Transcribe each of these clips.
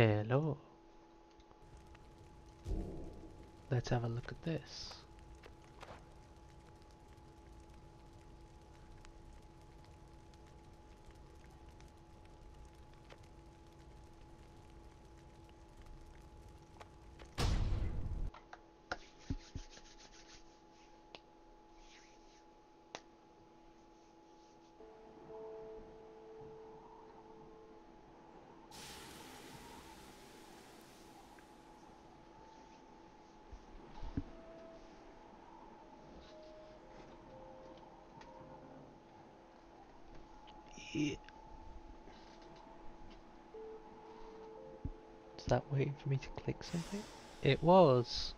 Hello. Let's have a look at this. Yeah. Is that waiting for me to click something? It was.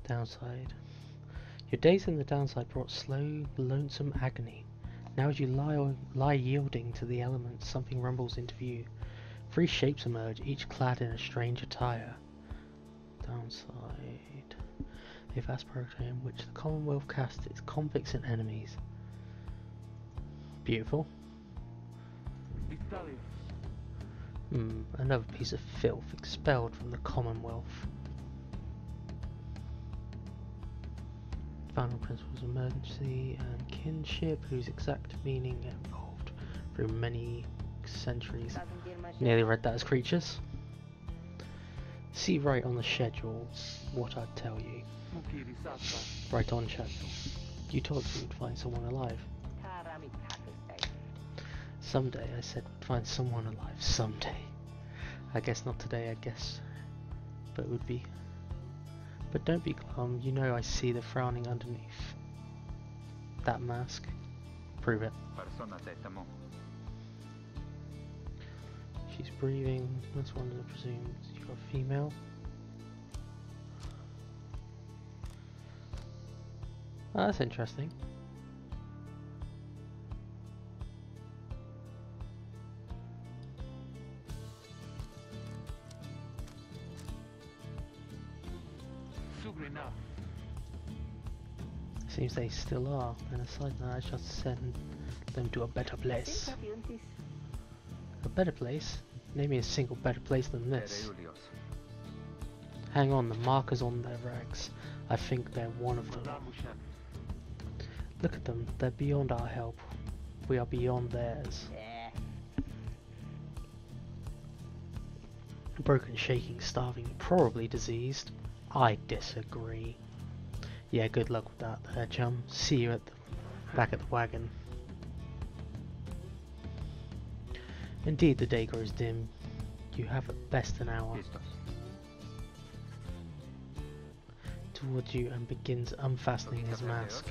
Downside. Your days in the downside brought slow, lonesome agony. Now as you lie yielding to the elements, something rumbles into view. 3 shapes emerge, each clad in a strange attire. Downside. A vast program which the Commonwealth casts its convicts and enemies. Beautiful. Another piece of filth expelled from the Commonwealth. Founding principles of emergency and kinship, whose exact meaning evolved through many centuries. Nearly read that as creatures. See right on the schedule what I'd tell you. Right on schedule. You told me you'd find someone alive. Someday, I said, find someone alive. Someday. I guess not today, I guess. But it would be. But don't be glum, you know I see the frowning underneath that mask. Prove it. She's breathing. That's one I presume you're a female. Oh, that's interesting. Seems they still are, and aside from that, I shall send them to a better place. A better place? Name me a single better place than this. Hang on, the markers on their rags. I think they're one of them. Look at them, they're beyond our help. We are beyond theirs. Broken, shaking, starving, probably diseased. I disagree. Yeah, good luck with that there, chum. See you at the back of the wagon. Indeed, the day grows dim. You have at best an hour. Towards you and begins unfastening his mask.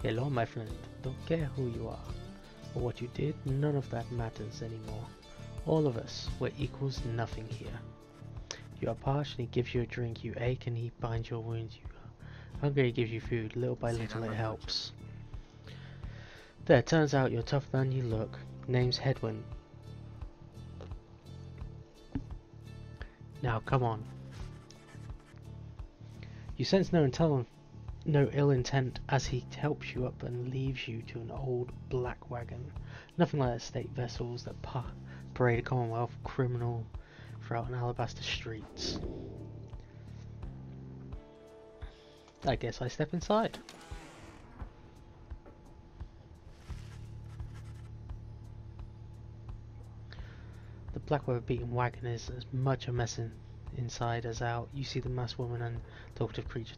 Hello, my friend. Don't care who you are or what you did. None of that matters anymore. All of us, we're equals nothing here. You are parched and he gives you a drink. You ache and he binds your wounds. You hungry, he gives you food. Little by little it helps. There, turns out you're tougher than you look. Name's Headwind. Now, come on. You sense no ill intent as he helps you up and leaves you to an old black wagon. Nothing like the state vessels that parade a Commonwealth criminal throughout an alabaster streets. I guess I step inside. The black weather-beaten wagon is as much a mess inside as out. You see the masked woman and talkative creature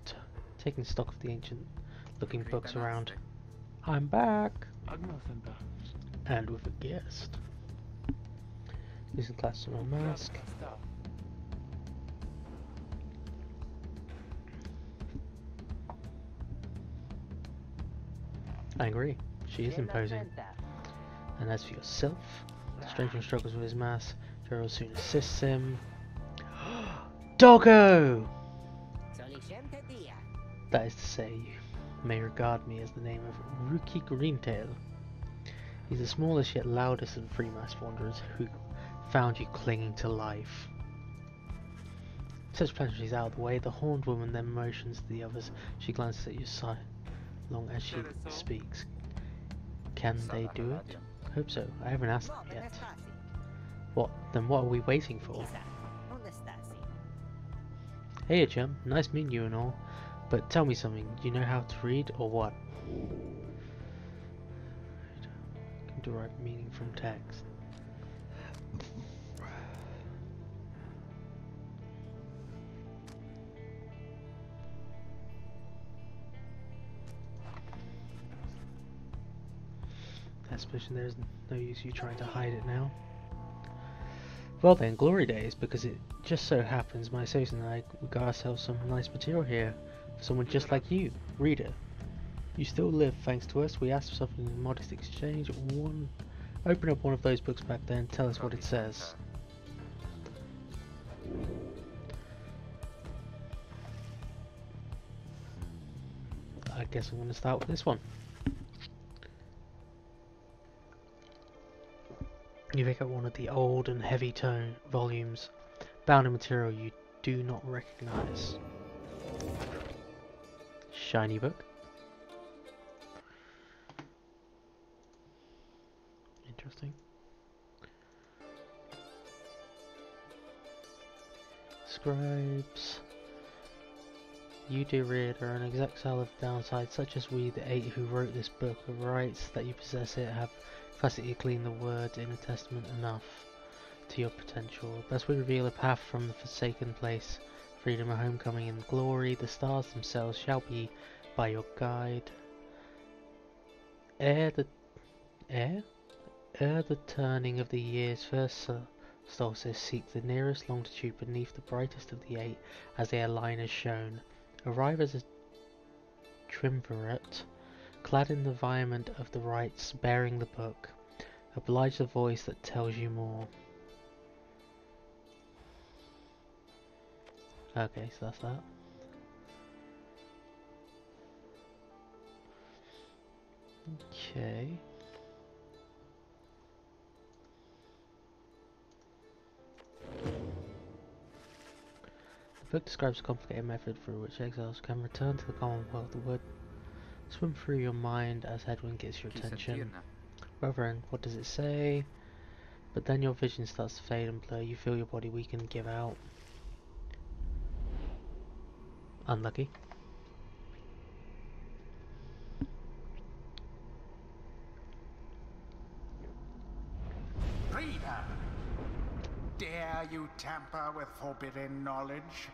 taking stock of the ancient-looking books around. I'm back! And with a guest. Using class to my mask. I agree, she is imposing. And as for yourself, Stranger struggles with his mask. Gerald soon assists him. Doggo! That is to say, may regard me as the name of Rookie Greentail. He's the smallest yet loudest of the three masked wanderers who found you clinging to life. Such pleasantries out of the way, the horned woman then motions to the others. She glances at your side long as she speaks. Can they do it? Hope so. I haven't asked them yet. What? Then what are we waiting for? Hey chum, nice meeting you and all, but tell me something, do you know how to read or what? Can derive meaning from text. I suppose there's no use you trying to hide it now. Well then, glory days, because it just so happens my associate and I got ourselves some nice material here for someone just like you, reader. You still live thanks to us. We asked for something in modest exchange. Open up one of those books back there and tell us what it says. I guess I'm going to start with this one. You pick up one of the old and heavy tone volumes, bound in material you do not recognize. Shiny book. Interesting. Scribes. You, dear reader, are an exile of downside, such as we, the 8 who wrote this book, writes that you possess it, have capacity to clean the words in a testament enough to your potential. Thus we reveal a path from the forsaken place, freedom, a homecoming in glory. The stars themselves shall be by your guide. Ere the turning of the year's first solstice, seek the nearest longitude beneath the brightest of the 8, as they align as shown. Arrive as a triumvirate, clad in the viment of the rites, bearing the book. Oblige the voice that tells you more. Okay, so that's that. Okay. The book describes a complicated method through which exiles can return to the Commonwealth. The word swim through your mind as Edwin gets your attention. Reverend, what does it say? But then your vision starts to fade and blur. You feel your body weaken and give out. Unlucky. Freedom! Dare you tamper with forbidden knowledge?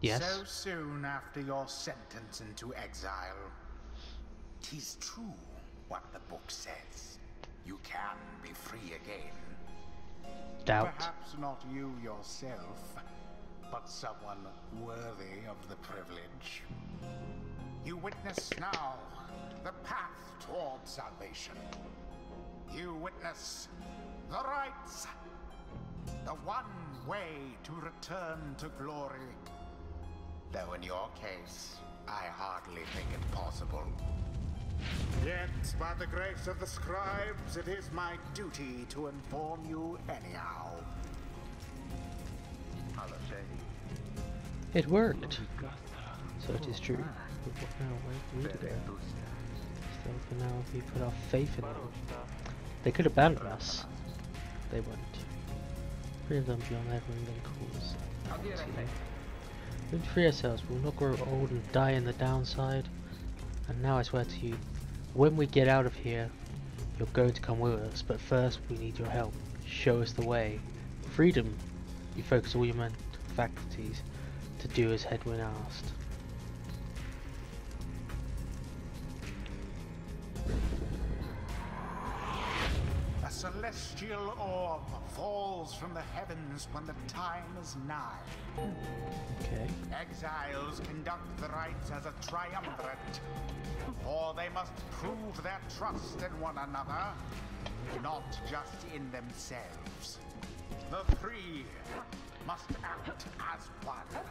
Yes. So soon after your sentence into exile. 'Tis true what the book says. You can be free again. Doubt. Perhaps not you yourself, but someone worthy of the privilege. You witness now the path toward salvation. You witness the rights, the one way to return to glory. Though in your case, I hardly think it possible. Yet, by the grace of the scribes, it is my duty to inform you anyhow. It worked. So it is true. But what now? Where did it go? Still for now, we put our faith in them. They could abandon us. They won't. Free of them beyond everyone then calls. We will free ourselves. We will not grow old and die in the downside. And now I swear to you, when we get out of here, you're going to come with us. But first, we need your help. Show us the way. Freedom. You focus all your mental faculties to do as Hedwin asked. A celestial orb falls from the heavens when the time is nigh. Okay. Exiles conduct the rites as a triumvirate, for they must prove their trust in one another, not just in themselves. The three must act as one.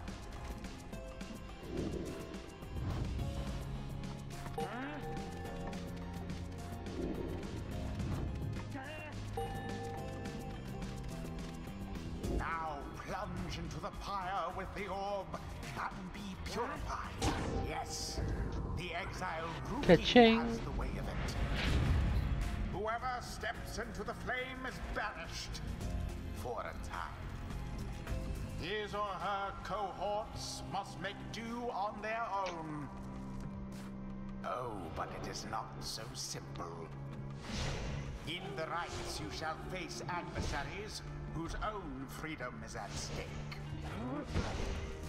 Now plunge into the pyre with the orb and be purified. Yes, the exile ruby Ka-ching. has the way of it. Whoever steps into the flame is banished for a time. His or her cohorts must make do on their own. Oh, but it is not so simple. In the rites you shall face adversaries whose own freedom is at stake.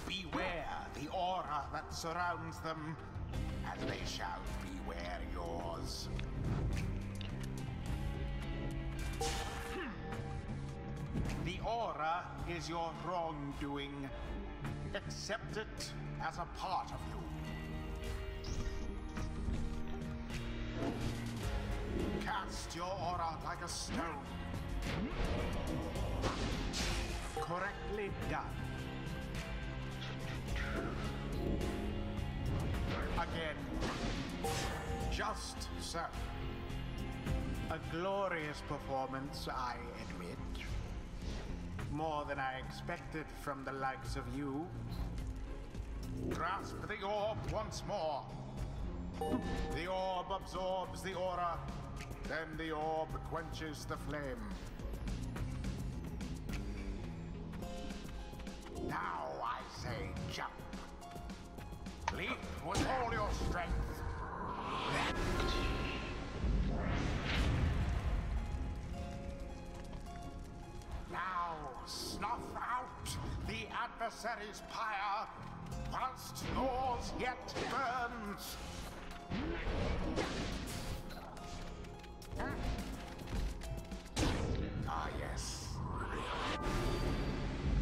Beware the aura that surrounds them, and they shall beware yours. The aura is your wrongdoing. Accept it as a part of you. Cast your aura like a stone. Correctly done. Again. Just so. A glorious performance, I admit. More than I expected from the likes of you. Grasp the orb once more. The orb absorbs the aura, then the orb quenches the flame. Now I say jump. Leap with all your strength. Now snuff out the adversary's pyre whilst yours yet burns. Ah, yes.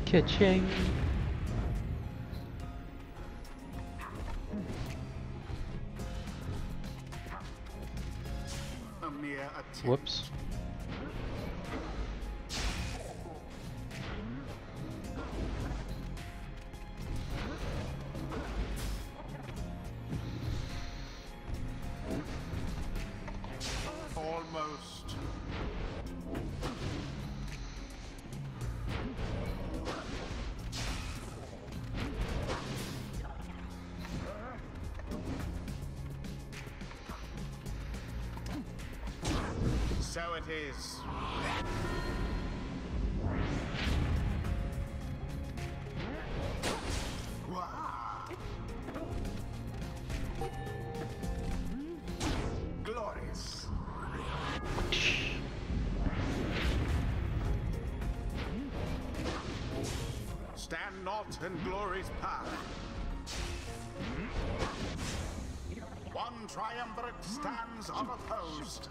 Ka-ching. A mere attempt. Whoops. Almost. So it is. Wow. Glorious. Stand not in glory's path. One triumvirate stands unopposed.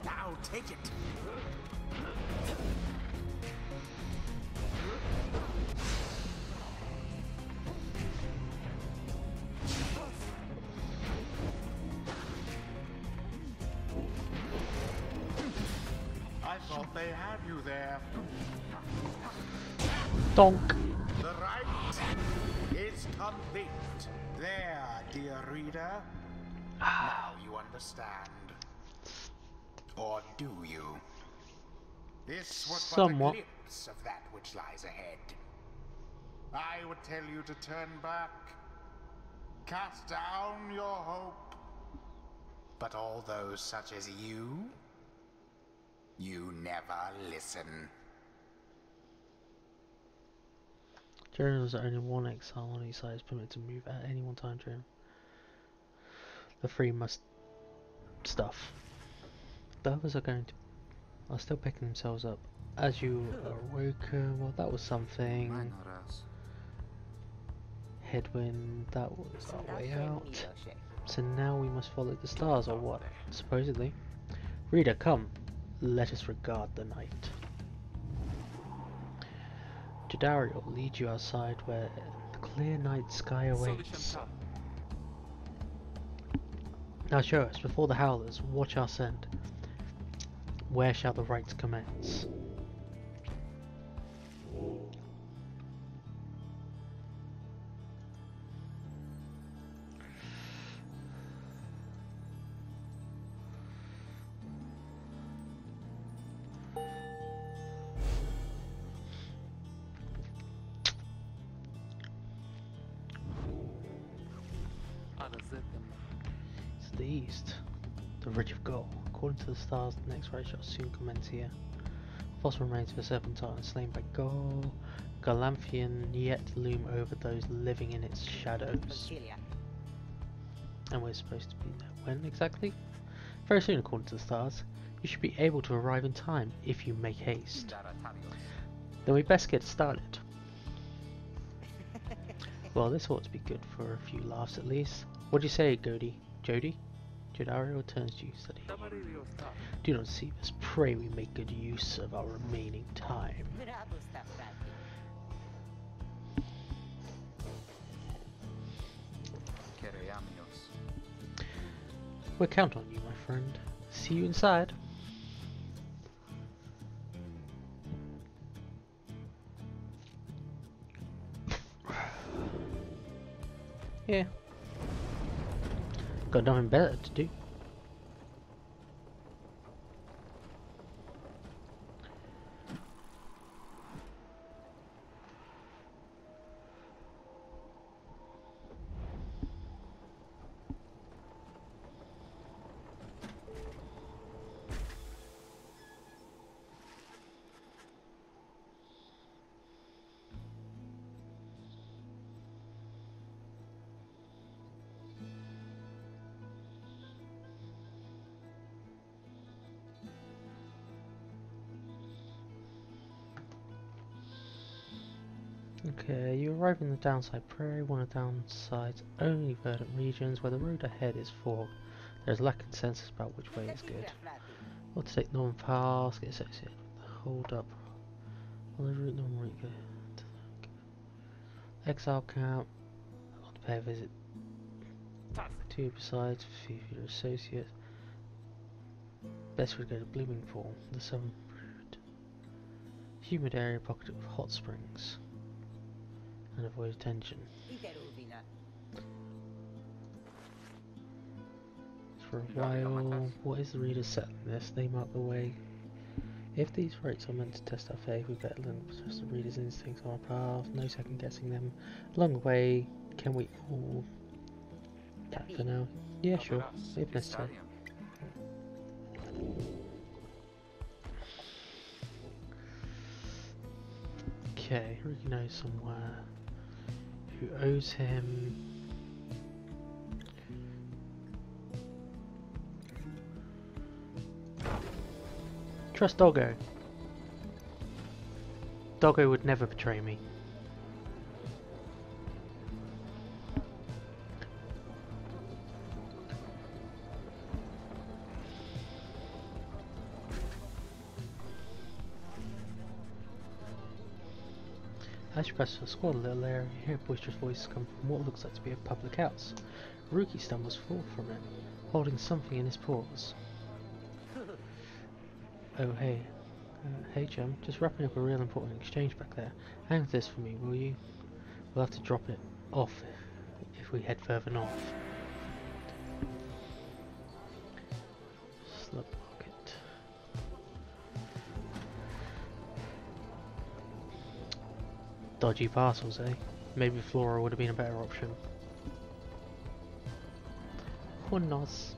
Now take it. I thought they had you there. Donk. The rite is complete. There, dear reader. Now you understand. Or do you? This was but a Somewhat. glimpse of that which lies ahead. I would tell you to turn back, cast down your hope. But all those such as you never listen. During was only one exile on each side is permitted to move at any one time during the three must stuff. The others are still picking themselves up. As you awoken, well that was something. Headwind, that was our way out. So now we must follow the stars, or what? Supposedly. Reader, come. Let us regard the night. Jadari will lead you outside where the clear night sky awaits. Now show us, before the howlers, watch our scent. Where shall the rites commence? east. The Ridge of Gold. According to the stars, the next race shall soon commence here. Fossil remains of a serpentine slain by Gol. Galanthian yet loom over those living in its shadows. And we're supposed to be there when exactly? Very soon, according to the stars. You should be able to arrive in time if you make haste. Then we best get started. Well, this ought to be good for a few laughs at least. What do you say, Jody? Jodario turns to you, steady. Do not deceive us. Pray we make good use of our remaining time. We'll count on you, my friend. See you inside. Yeah. Got nothing better to do. Okay, you arrive in the downside prairie, one of the downside's only verdant regions where the road ahead is fogged. There is lack of consensus about which way is good. Or to take Northern Pass, get associated with the hold up. On the route, Northern route, go to the Exile Camp, or to pay a visit to besides for your associates. Best would go to Bloomingpool, the southern route. Humid area pocket of hot springs. And avoid attention. For a while, what is the reader set in this? They mark the way. If these rates are meant to test our faith, we better learn to trust the reader's instincts on our path, no second guessing them. Along the way, can we all tap for now? Yeah, sure, if necessary. Okay, Ricky knows somewhere. Who owes him? Trust Doggo. Doggo would never betray me. As you pass the squad a little area, you hear boisterous voices come from what looks like to be a public house. Ruki stumbles forth from it, holding something in his paws. Oh hey, hey chum, just wrapping up a real important exchange back there. Hang with this for me, will you? We'll have to drop it off if we head further north. Slug pocket. Dodgy parcels, eh? Maybe Flora would have been a better option. Who knows?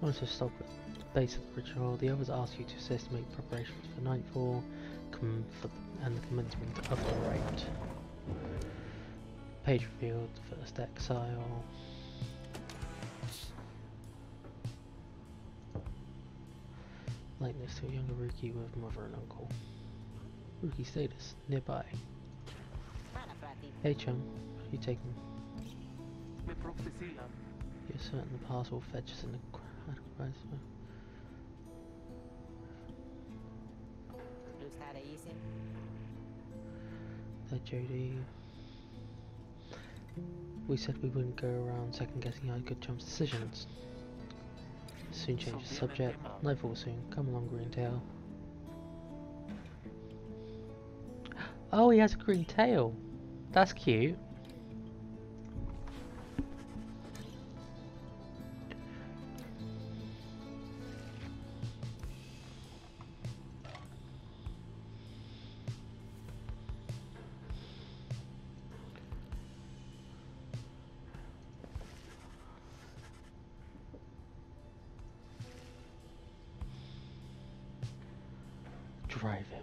Once you stop at the base of the ritual, the others ask you to assist to make preparations for nightfall and the commencement of the rite. Page revealed, first exile. Likeness to a younger Ruki with mother and uncle. Ruki status, nearby. Hey chum, you taking? You're certain the parcel fetches an advice. There, Jody. We said we wouldn't go around second guessing our good chum's decisions. Soon change the subject. Nightfall soon. Come along, green tail. Oh, he has a green tail. That's cute. drive him.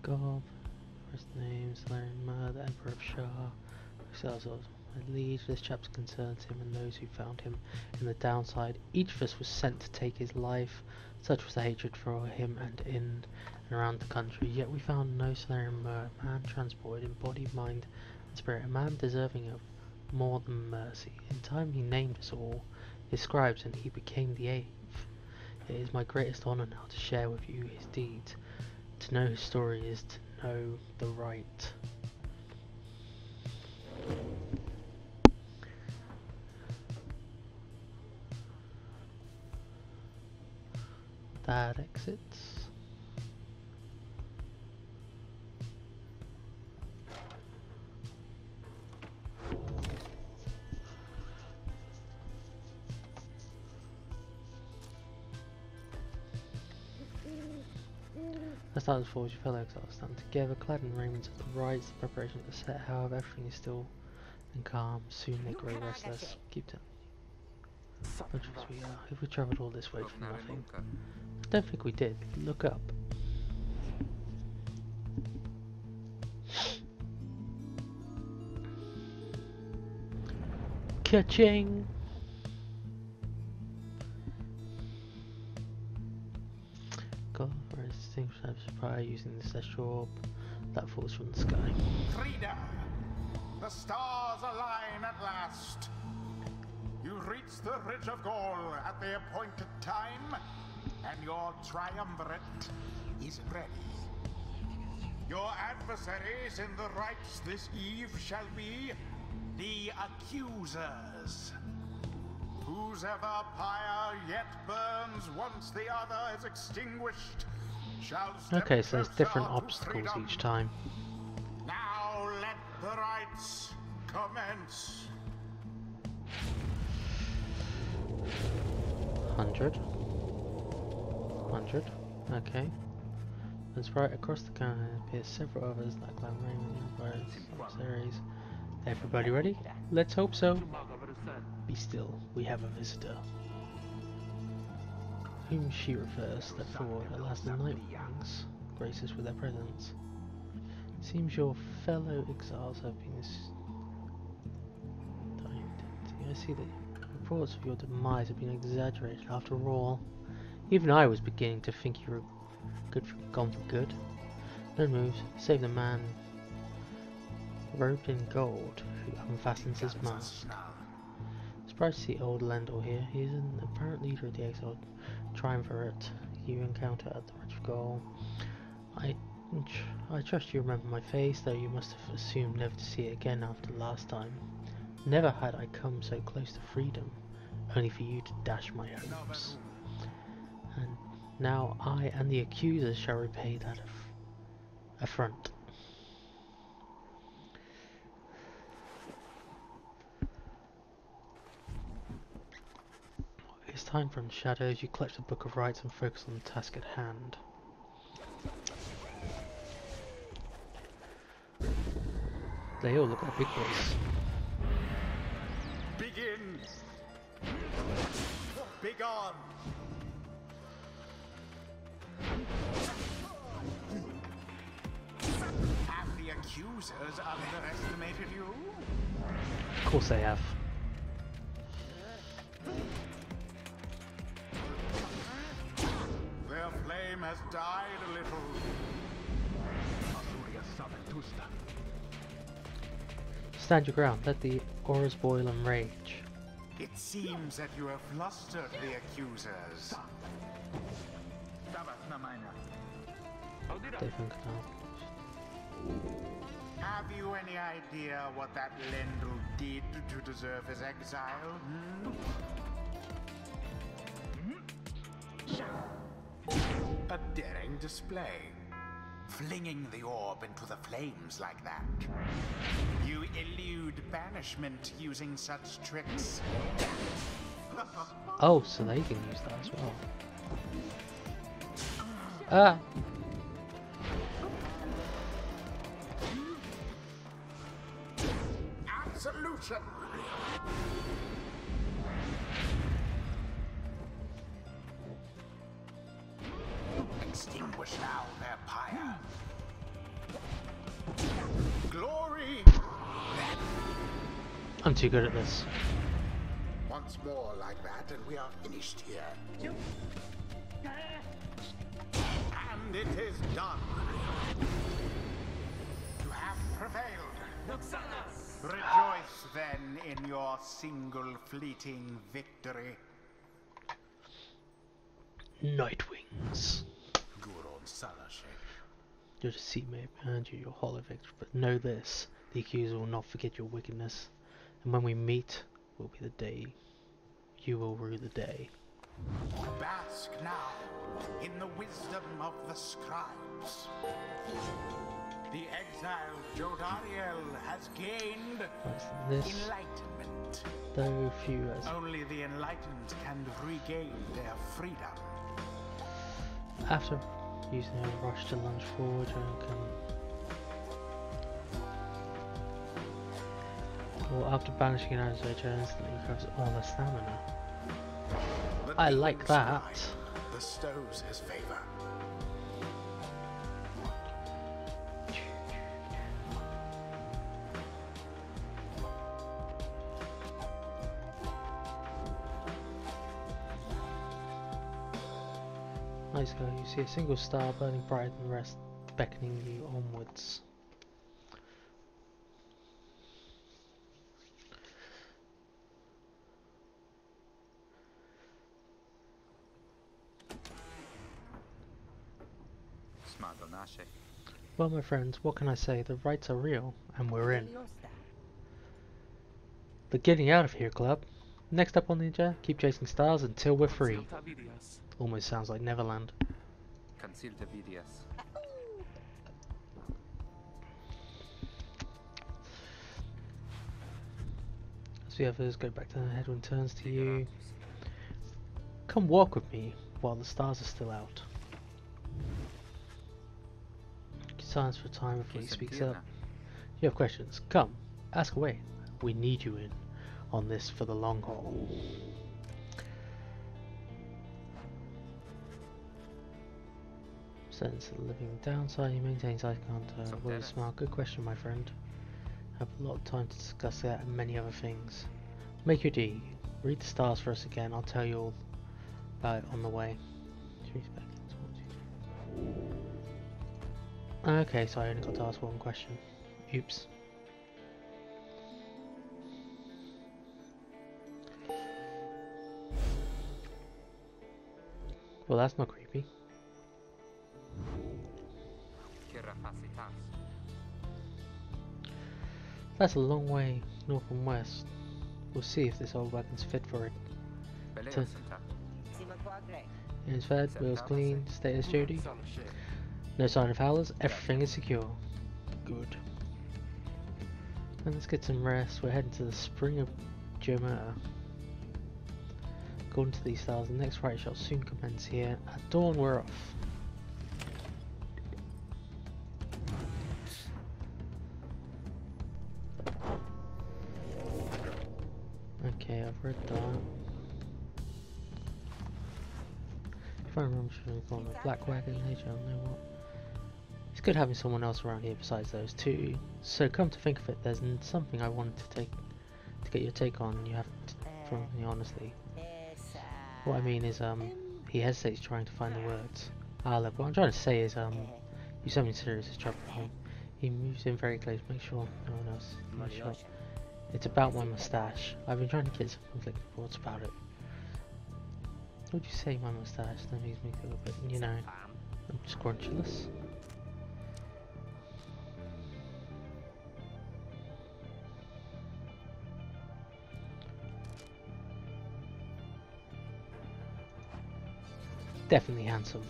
Gob, first names, Larry Mur, the Emperor of Shah, Excelsior. At liege, this chapter concerns him and those who found him in the downside. Each of us was sent to take his life. Such was the hatred for him and in and around the country. Yet we found no Solarian Mur, a man transported in body, mind, and spirit, a man deserving of more than mercy. In time he named us all his scribes, and he became the eighth. It is my greatest honour now to share with you his deeds. To know his story is to know the right. That exits. As time falls, your fellow exiles stand together, clad in raiments of the rites. The preparation is set, however, everything is still and calm. Soon they grow restless. Keep down. Much as we are, if we travelled all this way for nothing. I don't think we did. Look up. Catching. God, for a distinguished service of Pyre using the celestial orb that falls from the sky. Frida, the stars align at last. You reach the Ridge of Gaul at the appointed time, and your triumvirate is ready. Your adversaries in the rites this eve shall be the accusers. Whose ever pyre yet burns once the other is extinguished shall step Okay, so there's different closer to obstacles freedom. each time. Now let the rites commence. 100. 100. Okay. As right across the counter appears several others like Raymond and series. Everybody ready? Let's hope so. Be still, we have a visitor. Whom she refers, step forward. Alas, the night wings grace us with their presence. Seems your fellow exiles have been I see that reports of your demise have been exaggerated after all. Even I was beginning to think you were gone for good. No moves, save the man robed in gold who unfastens his mask. Surprised to see old Lendl here. He is an apparent leader of the exiled triumvirate you encounter at the Ridge of Gaul. I trust you remember my face, though you must have assumed never to see it again after last time. Never had I come so close to freedom, only for you to dash my hopes. And now I and the accusers shall repay that affront. It's time from the shadows. You collect the Book of Rites and focus on the task at hand. They all look like big boys. Begin. Begone. Have the accusers underestimated you? Of course they have. Their flame has died a little. Stand your ground, let the auras boil and rage. It seems that you have flustered the accusers. Different canal. Have you any idea what that Lendl did to deserve his exile? A daring display. Flinging the orb into the flames like that. You elude banishment using such tricks. Oh, so they can use that as well. Ah! Absolution! Extinguish now their pyre. Glory! I'm too good at this. Once more like that, and we are finished here. And it is done. You have prevailed. Rejoice then in your single fleeting victory. Nightwings. Your deceit may have earned you your hollow victory, but know this, the accuser will not forget your wickedness, and when we meet will be the day you will rue the day. Bask now in the wisdom of the scribes. The exiled Jodariel has gained enlightenment. Though few as only the enlightened can regain their freedom. After using a rush to lunge forward, or after banishing an adversary, instantly recovers all their stamina. I like that. Bestows his favor. Nice go. You see a single star burning brighter than the rest, beckoning you onwards. Well, my friends, what can I say? The rights are real, and we're in. The Getting Out of Here Club. Next up on the agenda, keep chasing stars until we're free. Almost sounds like Neverland. As the others go back to the headwind turns to you. Come walk with me while the stars are still out. Silence for a time before he speaks up. You have questions? Come, ask away. We need you in on this for the long haul. Sense the living downside, he maintains eye contact. Will smile. Good question, my friend. I have a lot of time to discuss that and many other things. Make your D. Read the stars for us again. I'll tell you all about it on the way. 3 seconds. 1, 2, 3. Okay, so I only got to ask one question. Oops. Well, that's not creepy. That's a long way north and west. We'll see if this old wagon's fit for it. It's fed, wheels clean, status duty. No sign of howlers, everything is secure. Good. And let's get some rest. We're heading to the spring of Germania. According to these stars, the next fight shall soon commence here. At dawn, we're off. Okay, I've read that. If I remember, should call a black wagon. Hey, John, know what? It's good having someone else around here besides those two. So, come to think of it, there's something I wanted to get your take on. You have to, from me honestly. What I mean is, he hesitates trying to find the words. Look, what I'm trying to say is, you something serious is troubling him. He moves in very close, make sure no one else is shot. It's about my moustache. I've been trying to get some conflicting thoughts about it. What would you say, my moustache? That makes me feel a bit, you know, I'm scrunchless. Definitely handsome.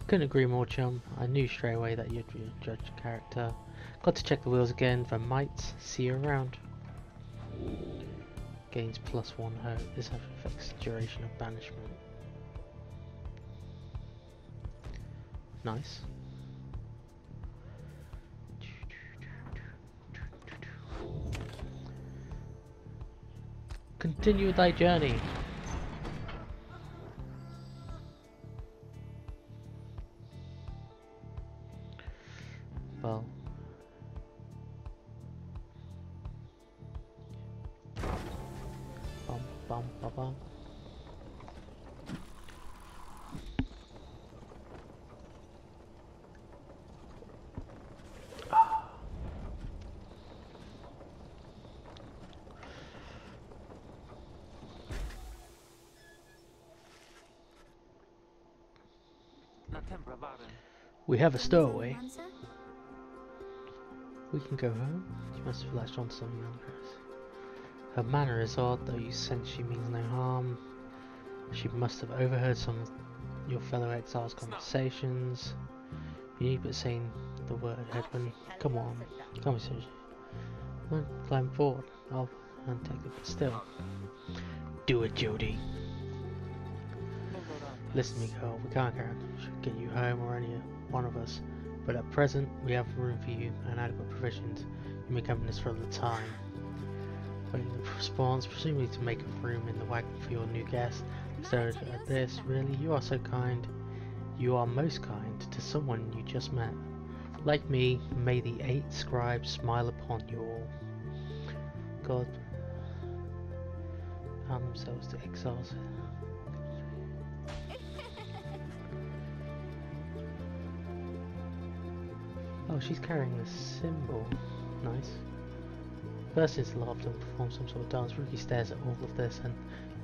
Couldn't agree more, chum. I knew straight away that you'd judge the character. Got to check the wheels again for mites. See you around. Gains +1 hurt. This affects the duration of banishment. Nice. Continue thy journey. Well. Bum bum bum bum. We have a stowaway. We can go home. You must have latched on to something else. Her manner is odd, though you sense she means no harm. She must have overheard some of your fellow exiles' conversations. You need but saying the word, Edwin. Come on, conversation. Well, climb forward. I'll untake it, but still. Do it, Jody. Listen to me, girl. We can't get you home or any one of us, but at present we have room for you and adequate provisions. You may come in this for a little time. Waiting the response, presumably to make room in the wagon for your new guest. Stared at this. Really, you are so kind. You are most kind to someone you just met. Like me, may the 8 scribes smile upon you all. God bound themselves to exiles. Oh, she's carrying the symbol. Nice. Bursts into laughter and performs some sort of dance. Rookie stares at all of this and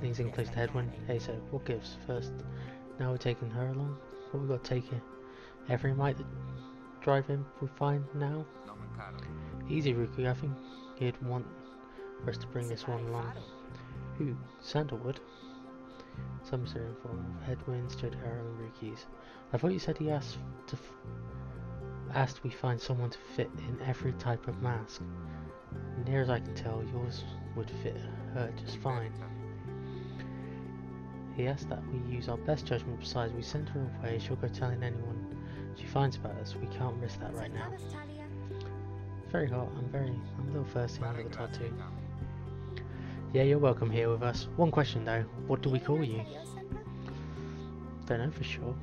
leans in close to Edwin. Hey, so what gives? First, now we're taking her along. What we got to take here? Every might that drive him we find now? Easy, Rookie. I think he'd want for us to bring this one along. Who? Sandalwood? Some certain form of Edwin stood her and Rookie's. I thought you said he asked we find someone to fit in every type of mask. Near as I can tell, yours would fit her just fine. He asked that we use our best judgment. Besides, we send her away. She'll go telling anyone she finds about us. We can't risk that right now. It's very hot. I'm a little thirsty and a little tired too. Yeah, you're welcome here with us. One question though, what do we call you? Don't know for sure.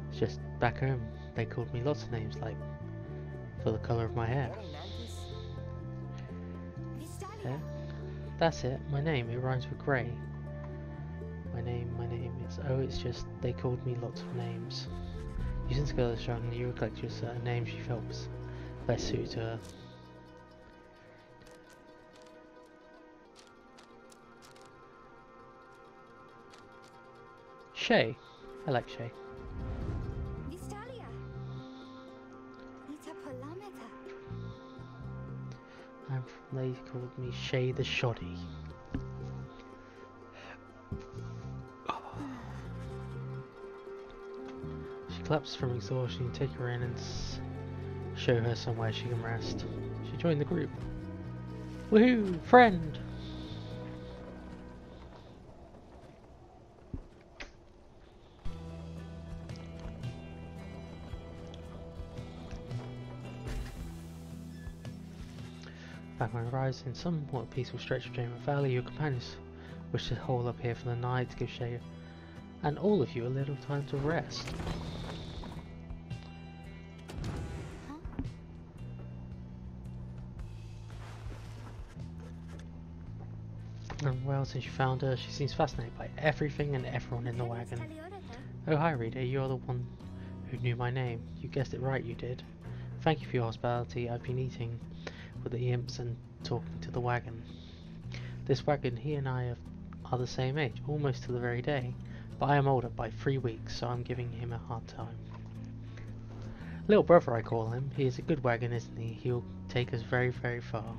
It's just back home they called me lots of names, like for the colour of my hair. Yeah, that's it. My name, it rhymes with grey. My name, it's just they called me lots of names. You since girl is strong and you recollected certain names you felt was best suited to her. Shay. I like Shay. They called me Shay the Shoddy. She collapsed from exhaustion. Take her in and show her somewhere she can rest. She joined the group. Woohoo! Friend! Back on the horizon, somewhat peaceful stretch of Jamin Valley, your companions wish to hole up here for the night to give Shay and all of you a little time to rest. And well, since you found her, she seems fascinated by everything and everyone in the wagon. Oh hi reader, you're the one who knew my name. You guessed it right, you did. Thank you for your hospitality. I've been eating with the imps and talking to the wagon. This wagon, he and I are the same age, almost to the very day, but I am older by 3 weeks, so I'm giving him a hard time. Little brother I call him. He is a good wagon, isn't he? He'll take us very, very far.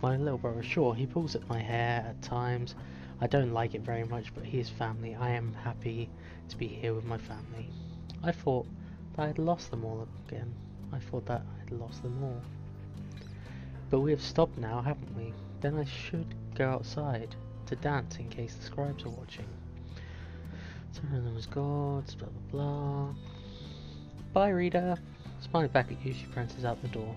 My little brother, sure, he pulls at my hair at times. I don't like it very much, but he is family. I am happy to be here with my family. I thought that I had lost them all again. But we have stopped now, haven't we? Then I should go outside to dance in case the scribes are watching. Some of them as gods, blah blah blah. Bye, reader. Smiling back at you, she prances out the door.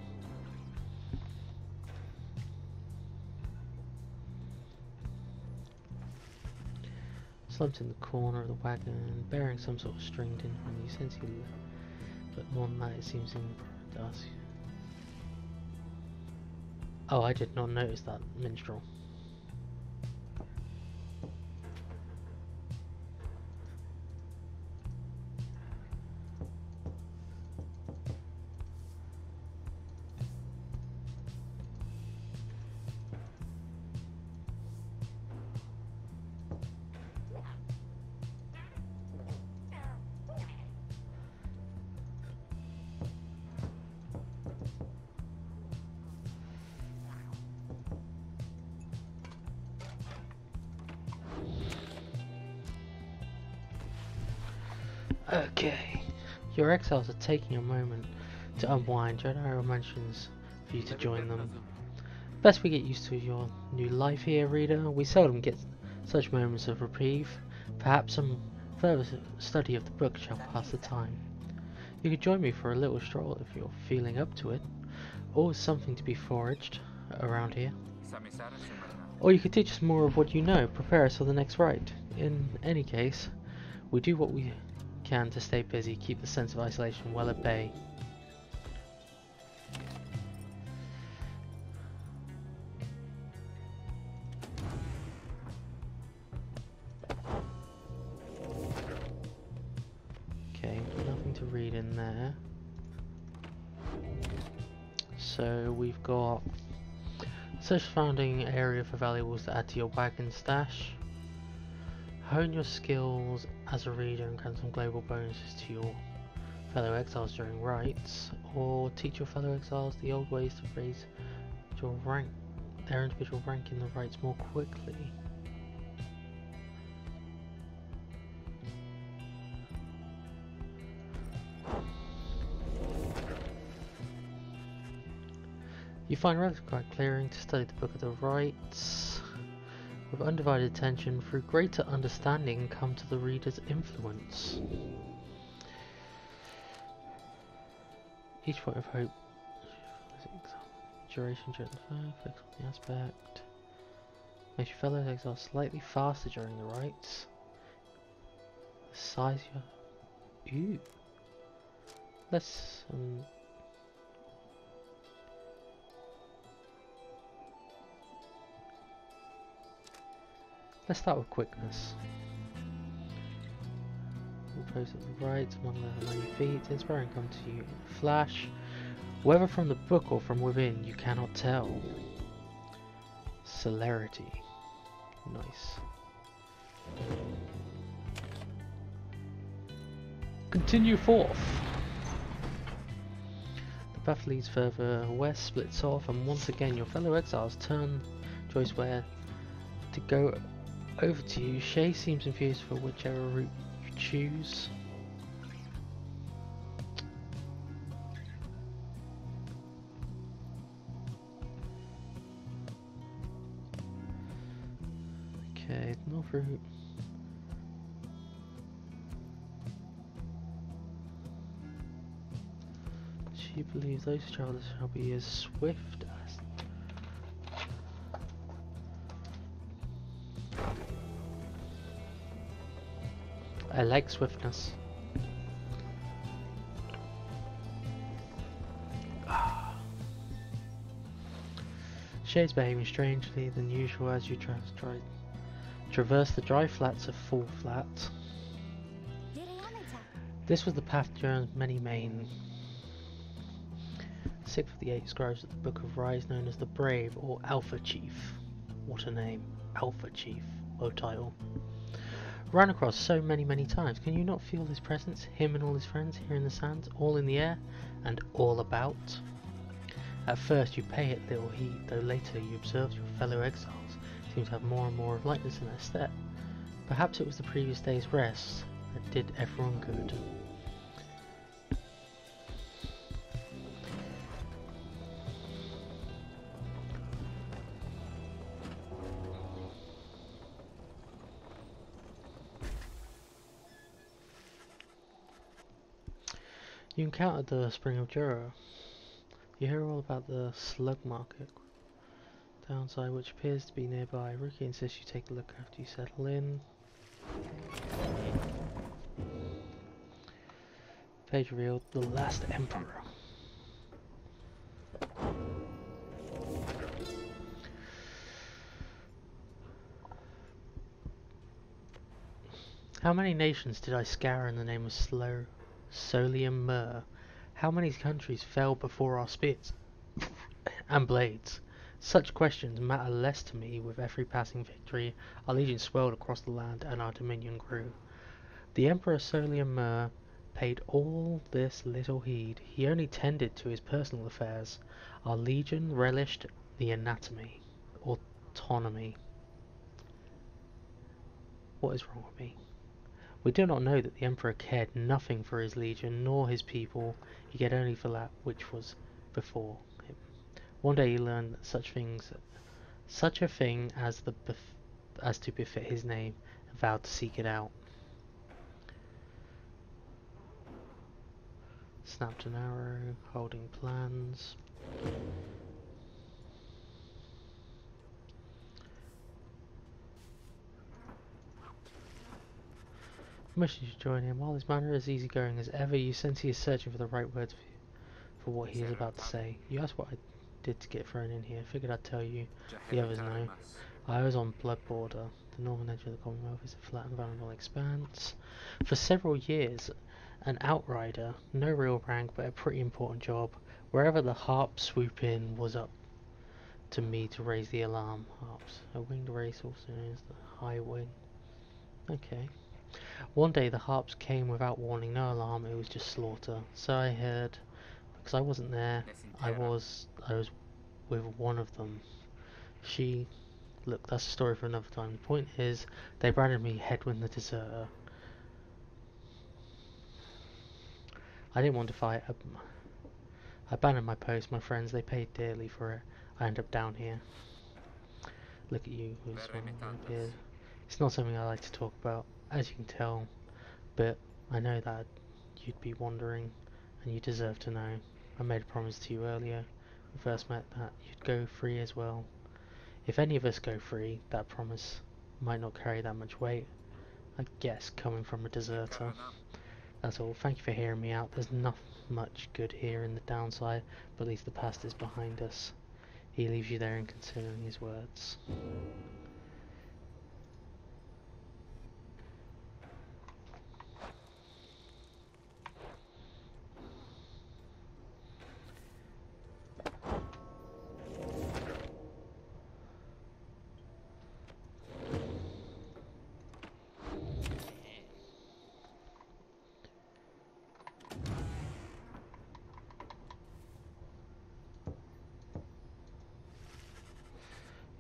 slumped in the corner of the wagon, bearing some sort of stringed infant. You sense you, but more than that, it seems in to ask. Oh, I did not notice that minstrel. Okay, your exiles are taking a moment to unwind. Jedi mentions for you to join them. Best we get used to your new life here, reader. We seldom get such moments of reprieve. Perhaps some further study of the book shall pass the time. You could join me for a little stroll if you're feeling up to it. Always something to be foraged around here. Or you could teach us more of what you know, prepare us for the next ride. In any case, we do what we can to stay busy, keep the sense of isolation well at bay. Okay, nothing to read in there. So we've got search surrounding area for valuables to add to your wagon stash. Hone your skills as a reader and grant some global bonuses to your fellow exiles during rites, or teach your fellow exiles the old ways to raise your rank, their individual rank in the rites more quickly. You find relatively quiet clearing to study the Book of the Rites. With undivided attention, through greater understanding, come to the reader's influence. Each point of hope, duration during the flag, fix on the aspect. Makes your fellow exiles slightly faster during the rites. The size your... Ooh. Let's... Let's start with quickness. We'll post at the right, among the many feet. Inspiring come to you in a flash. Whether from the book or from within, you cannot tell. Celerity. Nice. Continue forth. The path leads further west, splits off, and once again your fellow exiles turn choice where to go over to you. Shay seems confused for whichever route you choose. Okay, north route. She believes those travelers shall be as swift as... I like swiftness. Shay's behaving strangely than usual as you traverse the dry flats of Fall Flat. This was the path during many main. Sixth of the 8 scribes of the Book of Rise, known as the Brave or Alpha Chief. What a name, Alpha Chief, or title. Ran across so many times. Can you not feel his presence? Him and all his friends here in the sands, all in the air, and all about? At first you pay it little heed, though later you observe your fellow exiles seem to have more and more of lightness in their step. Perhaps it was the previous day's rest that did everyone good. You encountered the Spring of Jura. You hear all about the slug market downside, which appears to be nearby. Ricky insists you take a look after you settle in. Page revealed the last emperor. How many nations did I scour in the name of Solium Mur? How many countries fell before our spears and blades? Such questions matter less to me with every passing victory. Our legion swelled across the land and our dominion grew. The Emperor Solium Mur paid all this little heed. He only tended to his personal affairs. Our legion relished the autonomy. What is wrong with me? We do not know that the Emperor cared nothing for his legion, nor his people. He cared only for that which was before him. One day he learned that such a thing as to befit his name, and vowed to seek it out. Snapped an arrow, holding plans. I wish you should join him. While his manner is easygoing as ever, you sense he is searching for the right words for what he is about to say. You asked what I did to get thrown in here. Figured I'd tell you. The others know. I was on Blood Border. The northern edge of the Commonwealth is a flat and vulnerable expanse. For several years, an outrider, no real rank but a pretty important job. Wherever the harps swoop in was up to me to raise the alarm. Harps. A winged race also known as the High Wing. Okay. One day the harps came without warning, no alarm, it was just slaughter. So I heard, because I wasn't there, I was with one of them. Look, that's a story for another time. The point is, they branded me Headwind the Deserter. I didn't want to fight. I abandoned my post, my friends, they paid dearly for it. I ended up down here. Look at you, who's appeared. It's not something I like to talk about, as you can tell, but I know that you'd be wondering, and you deserve to know. I made a promise to you earlier, when we first met, that you'd go free as well. If any of us go free, that promise might not carry that much weight. I guess, coming from a deserter. That's all. Thank you for hearing me out. There's not much good here in the downside, but at least the past is behind us. He leaves you there in considering his words.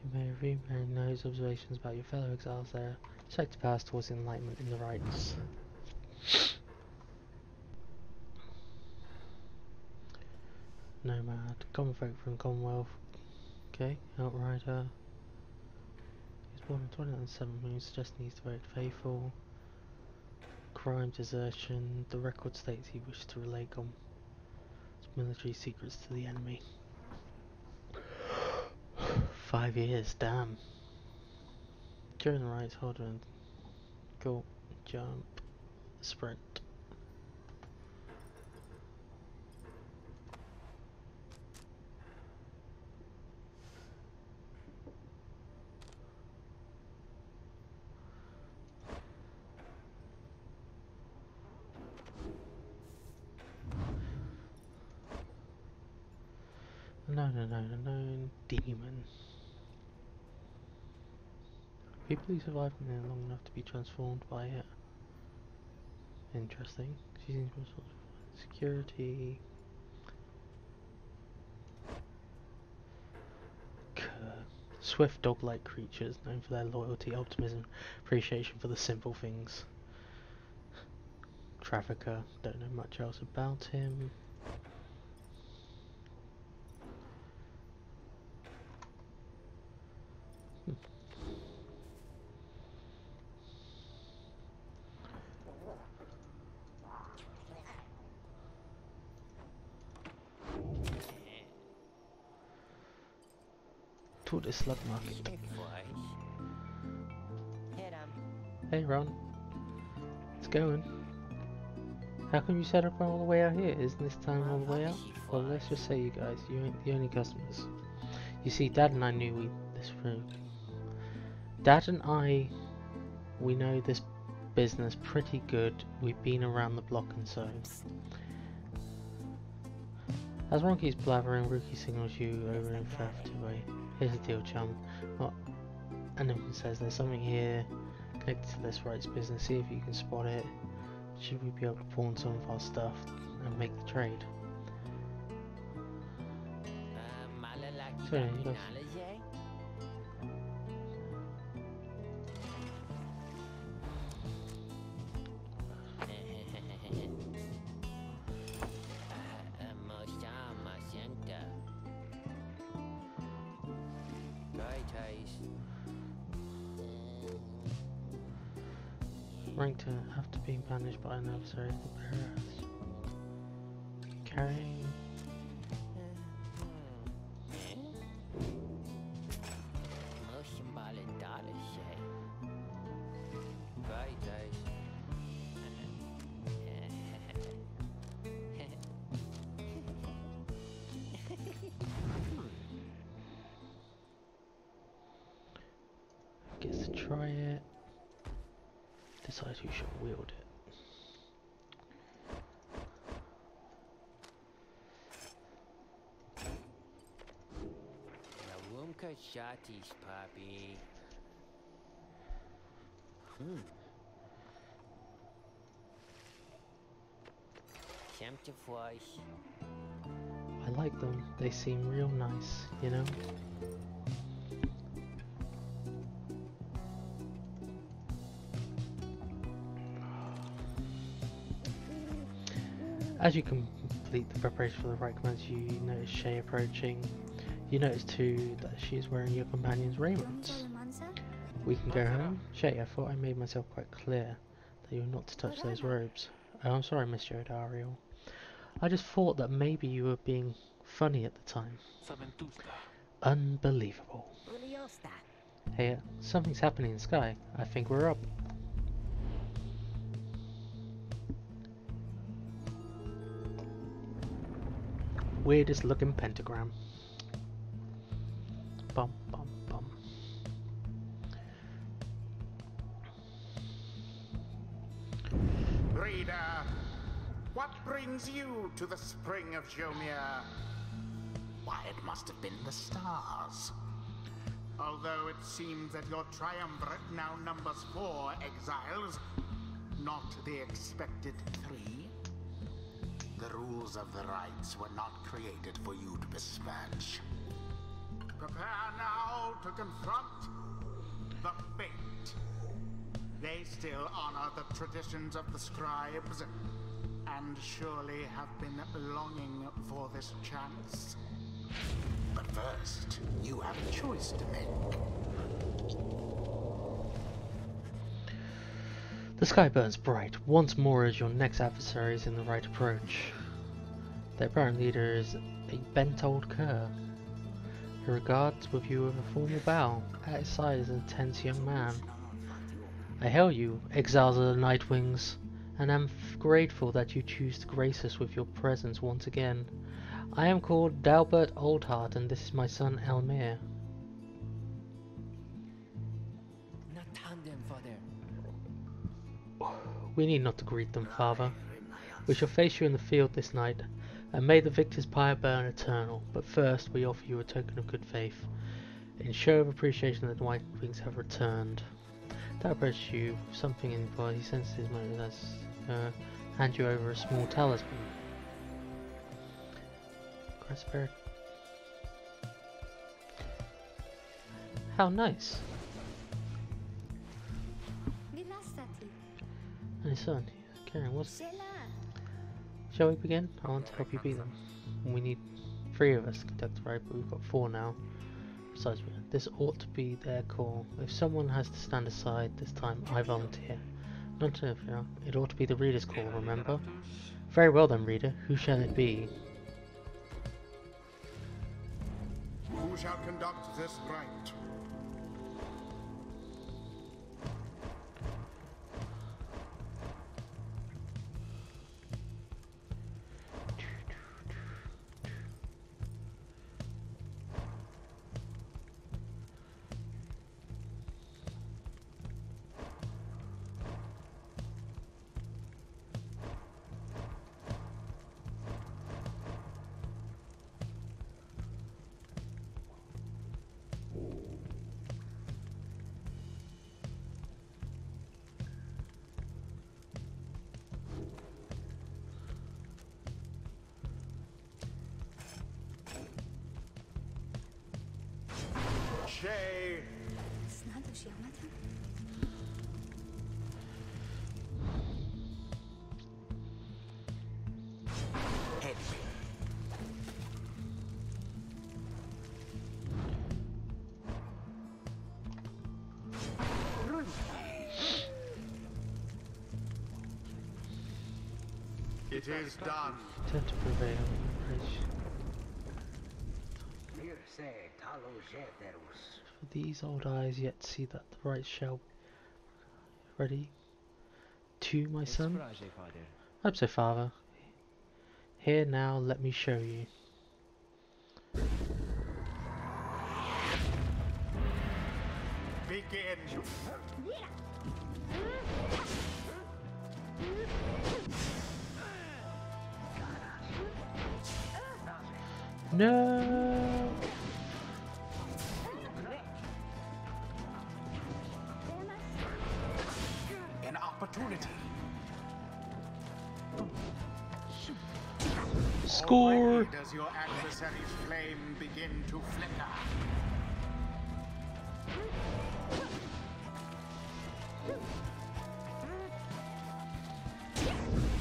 You may read Mary knows observations about your fellow exiles there. Check to pass towards enlightenment in the rites. Nomad, common folk from Commonwealth. Okay, Outrider. He was born on 29/7 moon, suggesting he's devoted faithful. Crime, desertion. The record states he wished to relay military secrets to the enemy. 5 years, damn. During the rites, hold on. Go, jump, sprint. No, demon. People who survived in there long enough to be transformed by it. Interesting. She seems responsible for security. Swift dog-like creatures known for their loyalty, optimism, appreciation for the simple things. Trafficker, don't know much else about him. To the slug market. Hit him. Hey Ron, it's going. How come you set up all the way out here? Isn't this time all the way out? Well, let's just say you guys, you ain't the only customers. You see, Dad and I knew this room. Dad and we know this business pretty good. We've been around the block and so. As Ron keeps blabbering, Rookie signals you over in theft away. Here's the deal, chum. What? And then says there's something here connected to this rights business. See if you can spot it. Should we be able to pawn some of our stuff and make the trade? So yeah, you guys. Ranked after being banished by an adversary, the Pyre carrying gets to try it. Decide who shall wield it. I like them. They seem real nice, you know? As you complete the preparation for the right commands, you notice Shay approaching. You notice too that she is wearing your companion's raiment. We can go home? Shay, I thought I made myself quite clear that you were not to touch those robes. Oh, I'm sorry, Mr. O'Dariel. I just thought that maybe you were being funny at the time. Unbelievable. Hey, something's happening in the sky. I think we're up. Weirdest looking pentagram. Bum bum bum. Reader, what brings you to the spring of Jomir? Why, it must have been the stars. Although it seems that your triumvirate now numbers 4 exiles, not the expected 3. The rules of the rights were not created for you to besmirch. Prepare now to confront the fate. They still honor the traditions of the scribes, and surely have been longing for this chance. But first, you have a choice to make. The sky burns bright once more as your next adversary is in the right approach. Their apparent leader is a bent old cur. He regards with you with a formal bow. At his side is an intense young man. I hail you, exiles of the Nightwings, and am grateful that you choose to grace us with your presence once again. I am called Dalbert Oldheart, and this is my son Elmir. We need not to greet them, father. We shall face you in the field this night, and may the victor's pyre burn eternal. But first we offer you a token of good faith, in show of appreciation that the White Wings have returned. That approaches you with something in his body. He senses his motive as hand you over a small talisman. Christ spirit. How nice. And his son, Karen, what's... Shall we begin? I want to help you beat them. We need 3 of us to conduct the raid, but we've got 4 now. Besides, this ought to be their call. If someone has to stand aside this time, I volunteer. Not to interfere. It ought to be the reader's call, remember? Very well then, reader. Who shall it be? Who shall conduct this rite? Che. It is done. Tend to prevail. For these old eyes yet see that the right shall ready. To my son? Hope so, father. Here now, let me show you. Begin. No. An opportunity. Score. Already does your adversary's flame begin to flicker?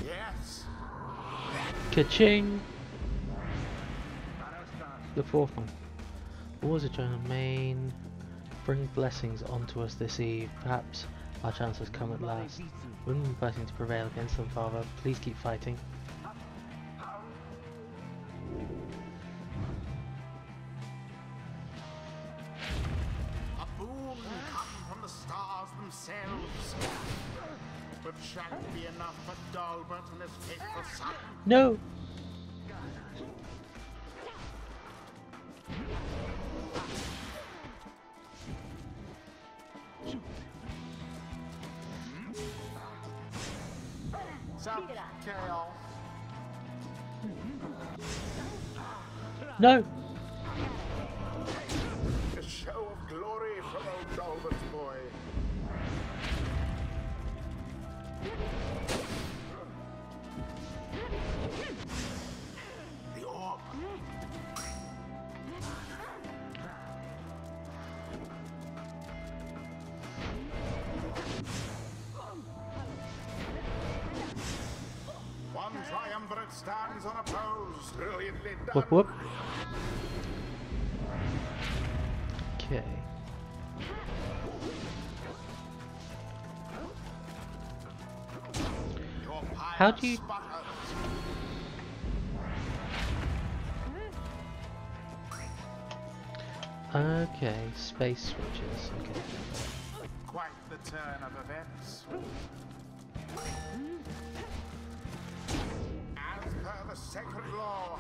Yes. Ka-ching. The fourth one. Wars adjourn main. Bring blessings onto us this eve. Perhaps our chance has come at last. Wouldn't be blessing to prevail against them, father. Please keep fighting. A boon come from the stars themselves. But shan't be enough for Dalbert and his faithful son. No. Some chaos. No. A show of glory from old Dalbert's boy. The orb. One triumvirate stands unopposed. Brilliantly done. Whoop whoop. Okay. Your Pyre How do you- sputters. Okay, space switches. Okay. Quite the turn of events. As per the sacred law.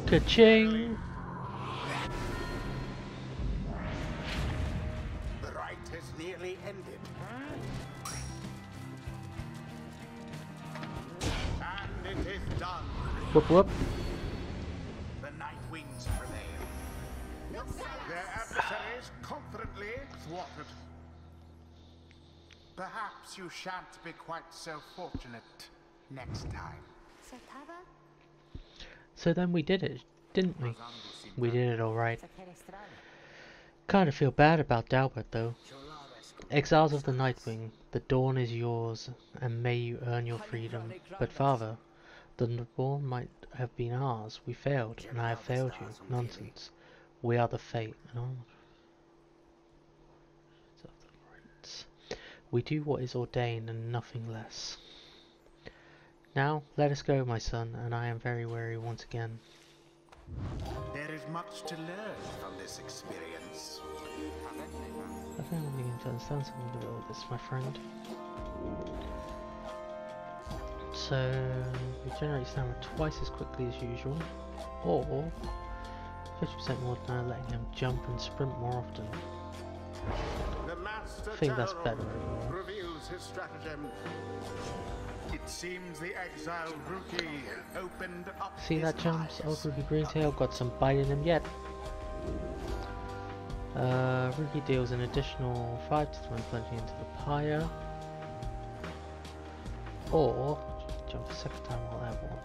Ka-ching. The rite is nearly ended. And it is done. Whoop whoop. The Night Wings prevail. Their adversaries confidently thwarted. Perhaps you shan't be quite so fortunate next time. So then we did it, didn't we? We did it alright. Kinda feel bad about Dalbert though. Exiles of the Nightwing, the dawn is yours, and may you earn your freedom. But father, the dawn might have been ours. We failed, and I have failed you. Nonsense. We are the fate. We do what is ordained and nothing less. Now, let us go, my son, and I am very weary once again. There is much to learn from this experience. I think I'm beginning to understand something about all this, my friend. So, regenerate stamina twice as quickly as usual, or 50% more than letting him jump and sprint more often. The Master I think that's General better overall. reveals his stratagem. It seems the exiled rookie opened up See his that jumps? eyes. Old Rookie Greentail got some bite in him yet. Rookie deals an additional 5 to 20 into the Pyre. Or jump a second time while airborne.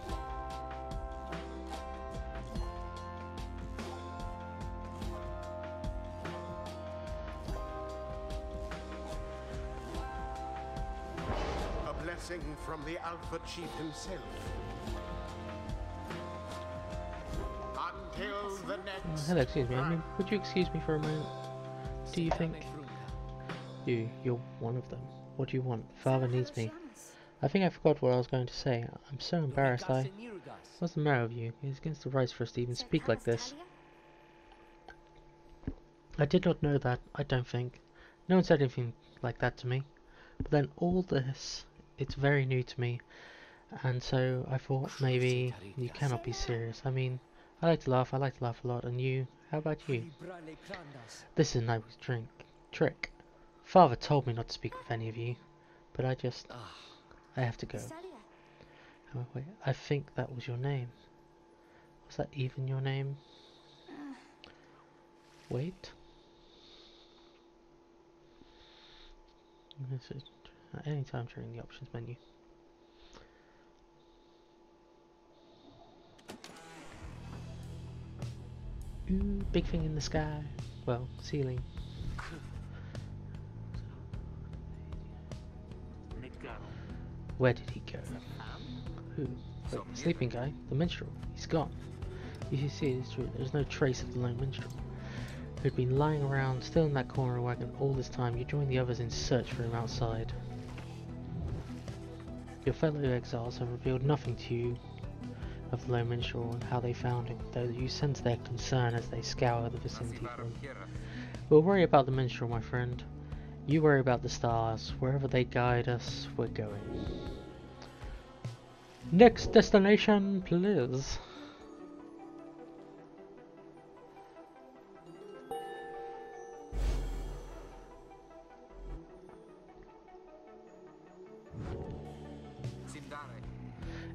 A blessing from the Alpha Chief himself. Until the next. Hello, excuse me. I mean, would you excuse me for a moment? Do you think you're one of them? What do you want? Father needs me. I think I forgot what I was going to say. I'm so embarrassed. What's the matter with you? It's against the rights for us to even speak like this. I did not know that. I don't think. No one said anything like that to me. But then all this, it's very new to me. And so I thought maybe you cannot be serious. I mean, I like to laugh a lot. And you, how about you? This is a nice trick. Father told me not to speak with any of you. But I have to go. Oh, wait, I think that was your name. Was that even your name? Wait. This is at any time during the options menu. Ooh, big thing in the sky. Well, ceiling. Where did he go? Who? Wait, the sleeping guy? The minstrel? He's gone. You see, it's true. There's no trace of the lone minstrel, who'd been lying around still in that corner wagon all this time. You joined the others in search for him outside. Your fellow exiles have revealed nothing to you of the lone minstrel and how they found him, though you sense their concern as they scour the vicinity for him. We'll worry about the minstrel, my friend. You worry about the stars. Wherever they guide us, we're going. Next destination, please.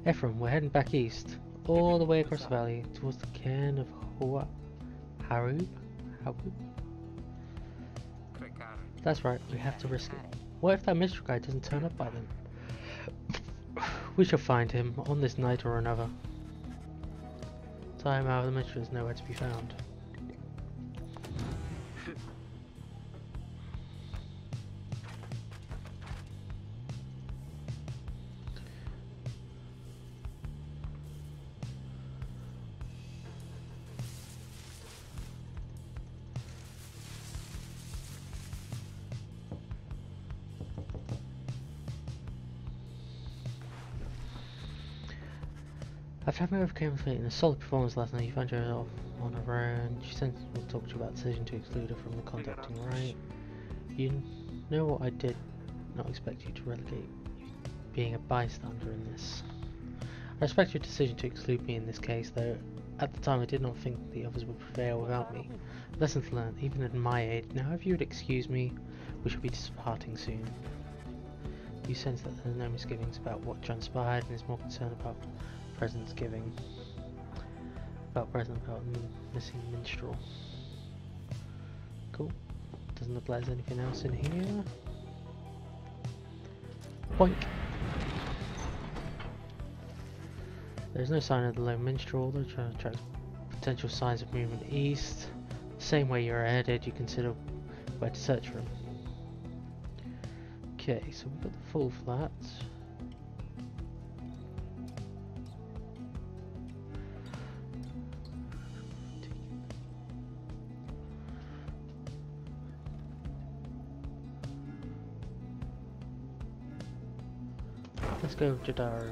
Ephraim, we're heading back east, all the way across the valley, towards the cairn of Harub? That's right, we have to risk it. What if that minstrel guy doesn't turn up by then? We shall find him, on this night or another. Time out of the minstrel is nowhere to be found. After having overcome in a solid performance last night, you found yourself on her own. She sent me to talk to you about the decision to exclude her from the conducting, right? You know what I did not expect you to relegate being a bystander in this. I respect your decision to exclude me in this case, though at the time I did not think the others would prevail without me. Lessons learned, even at my age. Now if you would excuse me, we shall be departing soon. You sense that there are no misgivings about what transpired and is more concerned about presents giving. About missing minstrel. Cool. Doesn't look like there's anything else in here. Boink! There's no sign of the lone minstrel, although tracks potential signs of movement east. The same way you're headed, you consider where to search for him. Okay, so we've got the full flats. Let's go with Jadaro.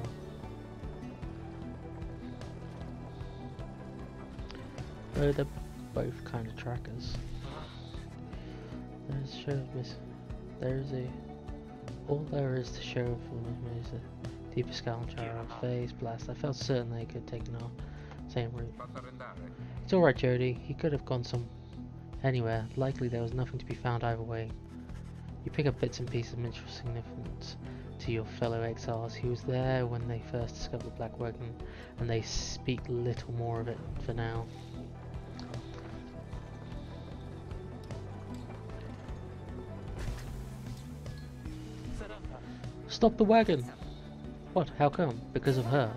Oh, they're both kind of trackers. All there is to show for them is a deeper scar on Jadaro's face, blast. I felt certain they could have taken our same route. It's alright, Jody. He could have gone anywhere. Likely there was nothing to be found either way. You pick up bits and pieces of minstrel significance to your fellow exiles. He was there when they first discovered the Black Wagon, and they speak little more of it for now. Stop the wagon! What? How come? Because of her.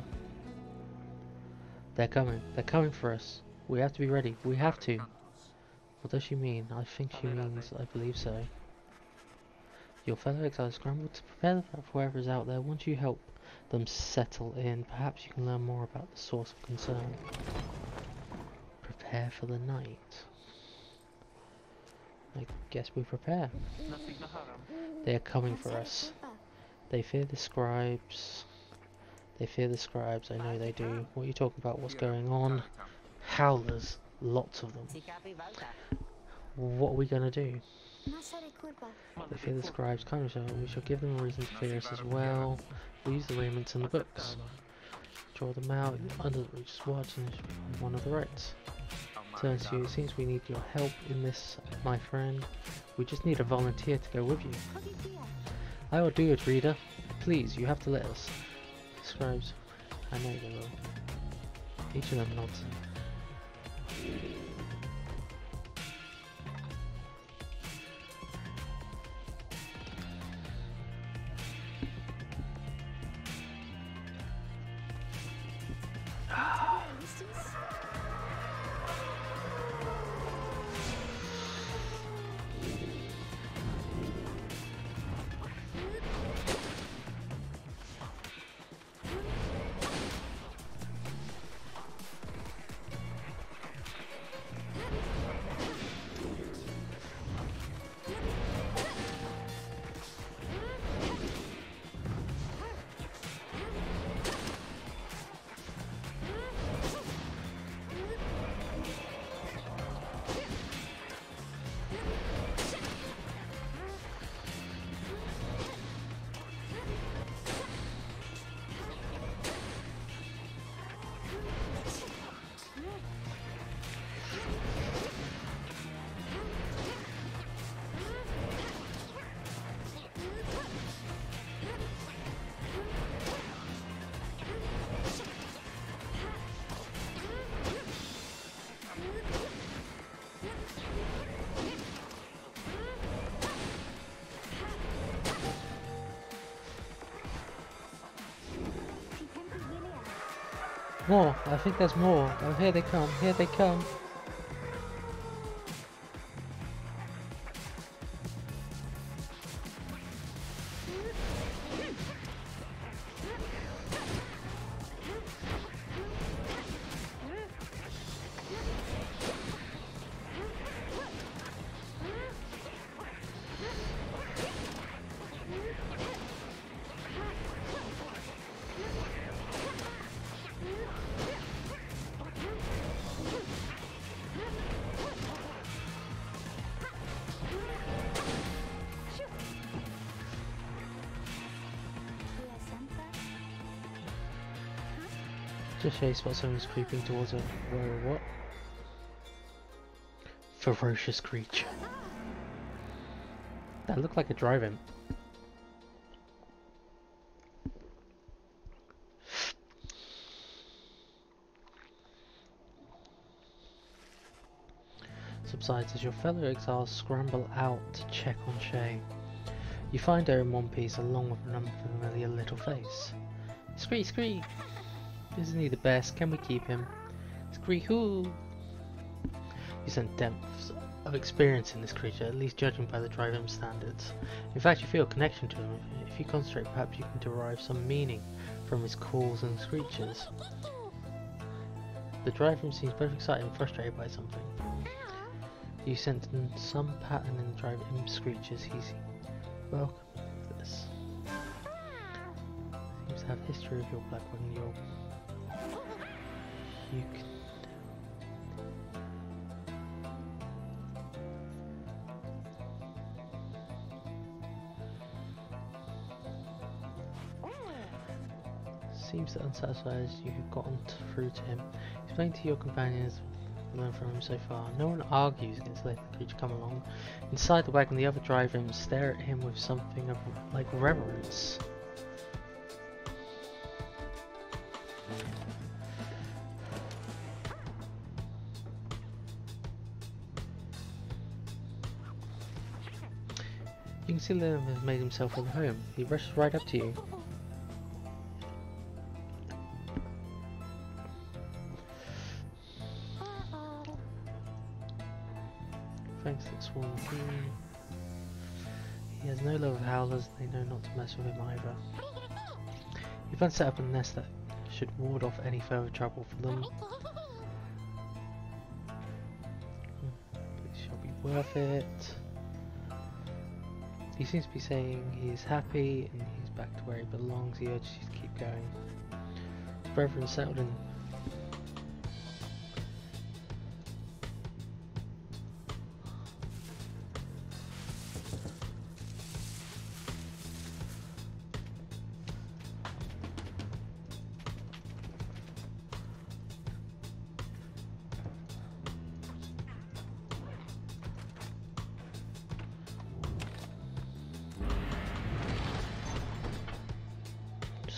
They're coming. They're coming for us. We have to be ready. We have to. What does she mean? I think she means I believe so. Your fellow exiles scramble to prepare for whoever is out there. Once you help them settle in, perhaps you can learn more about the source of concern. Prepare for the night. I guess we prepare. They are coming for us. They fear the scribes. They fear the scribes, I know they do. What are you talking about? What's going on? Howlers. Lots of them. What are we gonna do? They fear the scribes, kind of so we shall give them a reason to fear us as well. We'll use the raiments in the books. Draw them out under the reach's watch and it should be one of the rights. Turns to you, it seems we need your help in this, my friend. We just need a volunteer to go with you. I will do it, reader. Please, you have to let us. Scribes, I know they will. Each of them nods. More! I think there's more. Oh, here they come. Here they come. Just chase while someone's creeping towards a whoa, what? Ferocious creature. That looked like a drive-in. Subsides as your fellow exiles scramble out to check on Shay. You find her in one piece along with an unfamiliar little face. Scree, scree! Isn't he the best? Can we keep him? Scree-hoo! You spent depths of experience in this creature, at least judging by the drive-in standards. In fact, you feel a connection to him. If you concentrate, perhaps you can derive some meaning from his calls and screeches. The drive-in seems both excited and frustrated by something. You sense some pattern in the drive-in screeches. He's welcome to this. Seems to have history of your Blackwing. You can. Seems that unsatisfied as you have gotten through to him. Explain to your companions learned from him so far. No one argues against letting the creature come along. Inside the wagon, the other drive-ins stare at him with something of like reverence. You can see Liam has made himself at home. He rushes right up to you. thanks to the Swarm King. He has no love of howlers, they know not to mess with him either. You've then set up a nest that should ward off any further trouble for them. It shall be worth it. He seems to be saying he's happy and he's back to where he belongs. He urges you to keep going. His brethren settled in.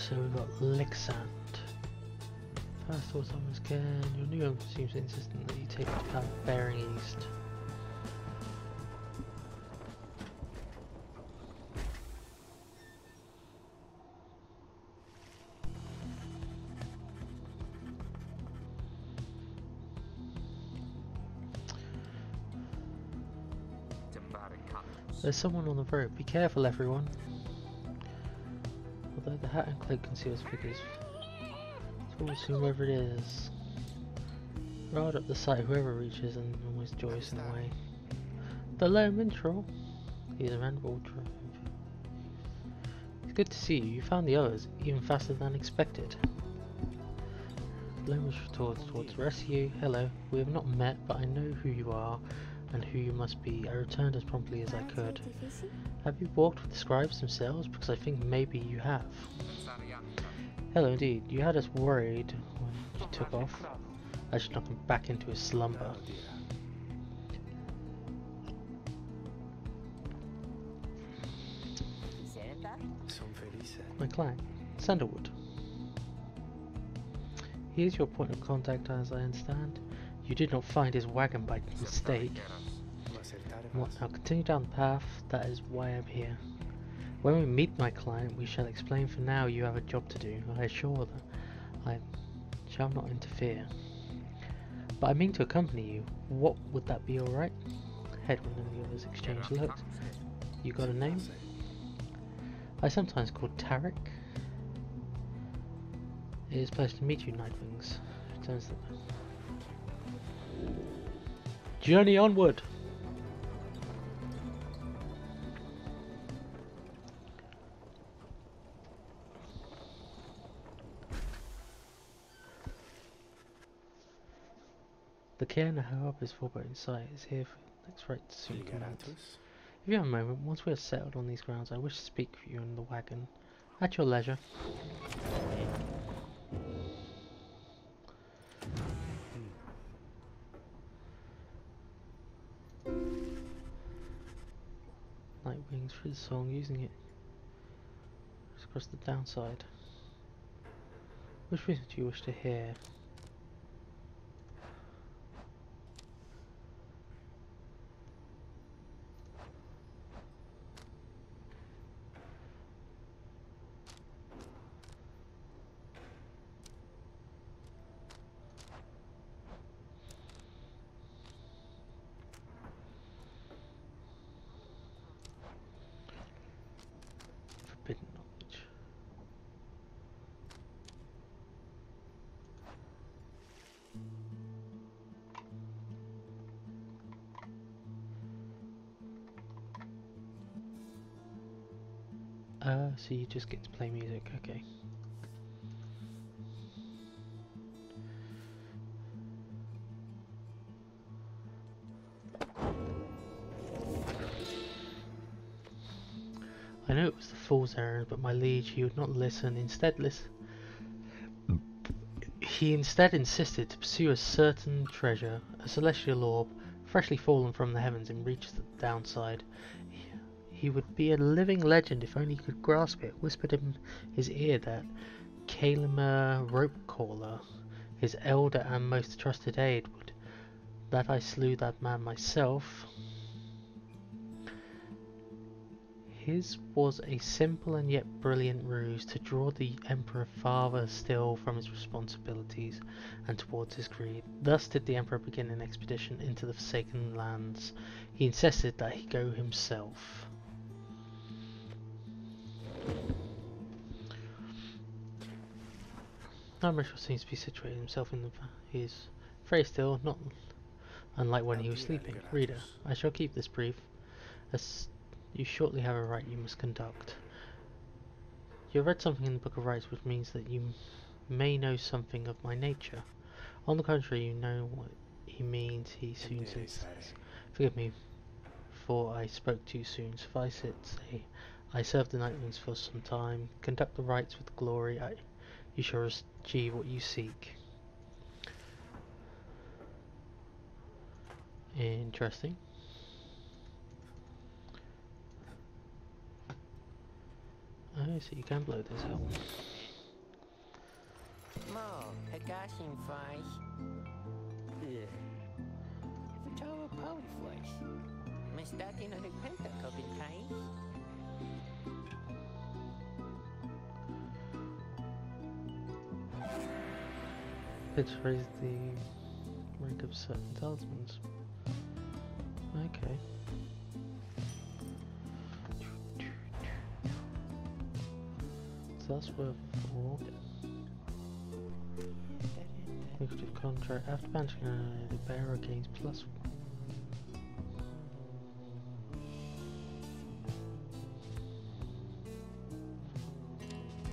So we've got Lixant. First thoughts on this can. Your new owner seems insistent that you take the path bearing east. There's someone on the road. Be careful, everyone. Although the hat and cloak conceals figures, towards whoever it is. Right up the sight, whoever reaches and almost joyous in a way. The low minstrel. He's a venerable trove. It's good to see you. You found the others even faster than expected. Low minstrel towards rescue. Hello. We have not met, but I know who you are and who you must be. I returned as promptly as I could. Have you walked with the scribes themselves? Because I think maybe you have. Hello indeed. You had us worried when you took off. I should knock him back into his slumber. My client, Sandalwood. He is your point of contact as I understand. You did not find his wagon by mistake. Now continue down the path, that is why I'm here. When we meet my client, we shall explain. For now, you have a job to do. I assure that I shall not interfere. But I mean to accompany you. What would that be alright? Hedwin and the others exchange looks. You got a name? I sometimes called Tarek. It is a pleasure to meet you, Nightwings. Returns the journey onward! The Cairn Hub is for both sight is here for the next right to soon commence. If you have a moment, once we are settled on these grounds, I wish to speak with you in the wagon. At your leisure. Nightwings for the song, using it across the downside. Which music do you wish to hear? Forbidden knowledge. So you just get to play music, okay. I know it was the fool's errand, but my liege, he would not listen. He instead insisted to pursue a certain treasure, a celestial orb, freshly fallen from the heavens and reached the downside. He would be a living legend if only he could grasp it. Whispered in his ear that Kalimer Rope Caller, his elder and most trusted aid, would that I slew that man myself. His was a simple and yet brilliant ruse to draw the Emperor farther still from his responsibilities and towards his greed. Thus did the Emperor begin an expedition into the Forsaken Lands. He insisted that he go himself. Armreshel seems to be situating himself in the... He is very still, not unlike when he was sleeping. Reader, I shall keep this brief, as you shortly have a rite you must conduct. You have read something in the Book of Rites which means that you may know something of my nature. On the contrary, you know what he means, he soon says. Forgive me, for I spoke too soon. Suffice it, say, I served the Nightlings for some time. Conduct the rites with glory. You shall achieve what you seek. Interesting. Oh, so you can blow this out. Mo, a gashing flies. Ugh. It's all power flies. Mas dati na nagpenta ka bintay. Let's raise the rank of certain talismans. Okay. So that's worth 4. Lucrative contract. After banishing the bearer gains +1.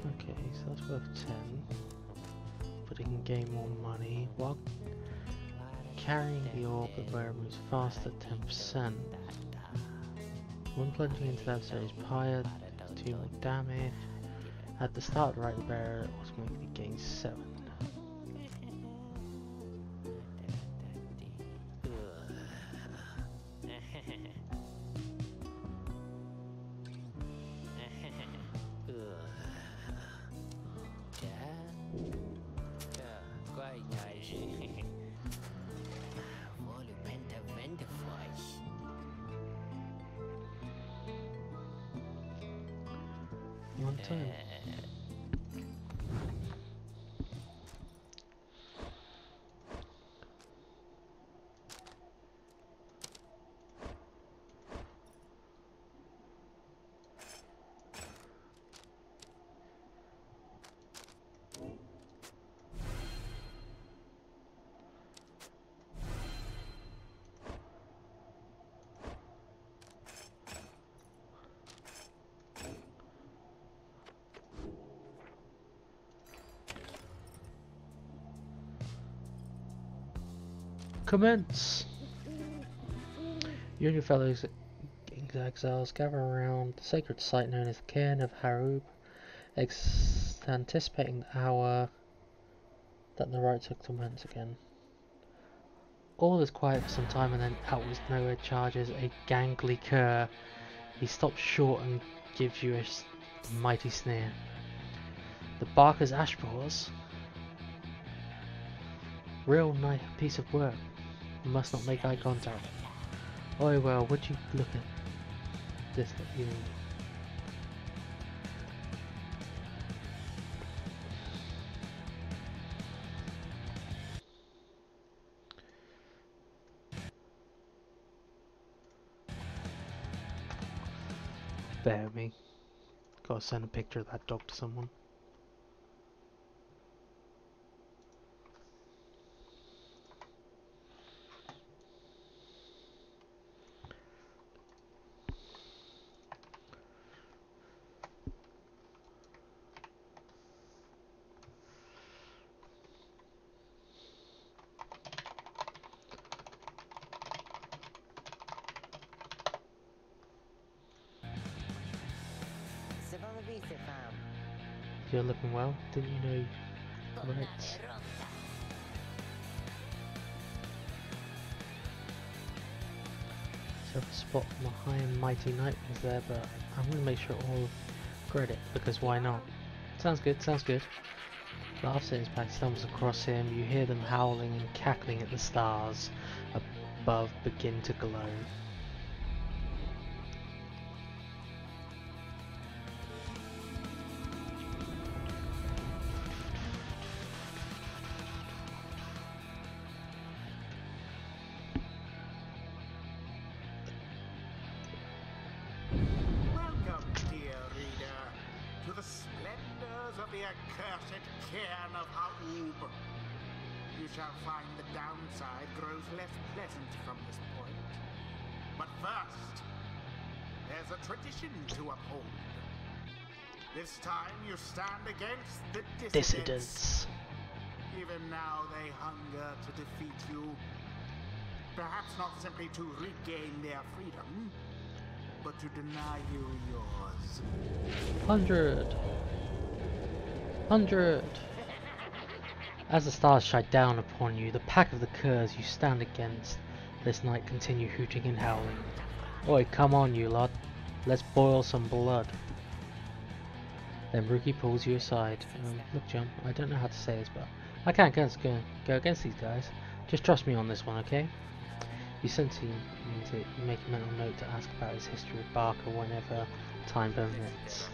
Okay, so that's worth 10. But it can gain more money while carrying the orb. The bearer moves faster, 10%. When plunging into that series, Pyre does 2 more damage. At the start of the right, the bearer automatically gains 7. One time. Commence! You and your fellow exiles gather around the sacred site known as the Cairn of Harub, anticipating the hour that the rites will commence again. All is quiet for some time, and then out of nowhere charges a gangly cur. He stops short and gives you a mighty sneer. The Barker's Ashpores? Real nice piece of work. Must not make eye contact. Oh well, would you look at this that you need? Bear with me. Gotta send a picture of that dog to someone. You're looking well, didn't you know? Right. So a spot my high and mighty knight was there, but I'm going to make sure all credit, because why not? Sounds good, sounds good. Laughs at his back, stumbles across him. You hear them howling and cackling at the stars above begin to glow. accursed cairn of Ha'ub. You shall find the downside grows less pleasant from this point. But first, there's a tradition to uphold. This time you stand against the dissidents. Even now they hunger to defeat you. Perhaps not simply to regain their freedom, but to deny you yours. 100. As the stars shine down upon you, the pack of the curs you stand against this night continue hooting and howling. Oi, come on you lot, let's boil some blood. Then Rookie pulls you aside. Look John, I don't know how to say this, but I can't go against these guys. Just trust me on this one, okay? You sense he means it. You make a mental note to ask about his history with Barker whenever time permits.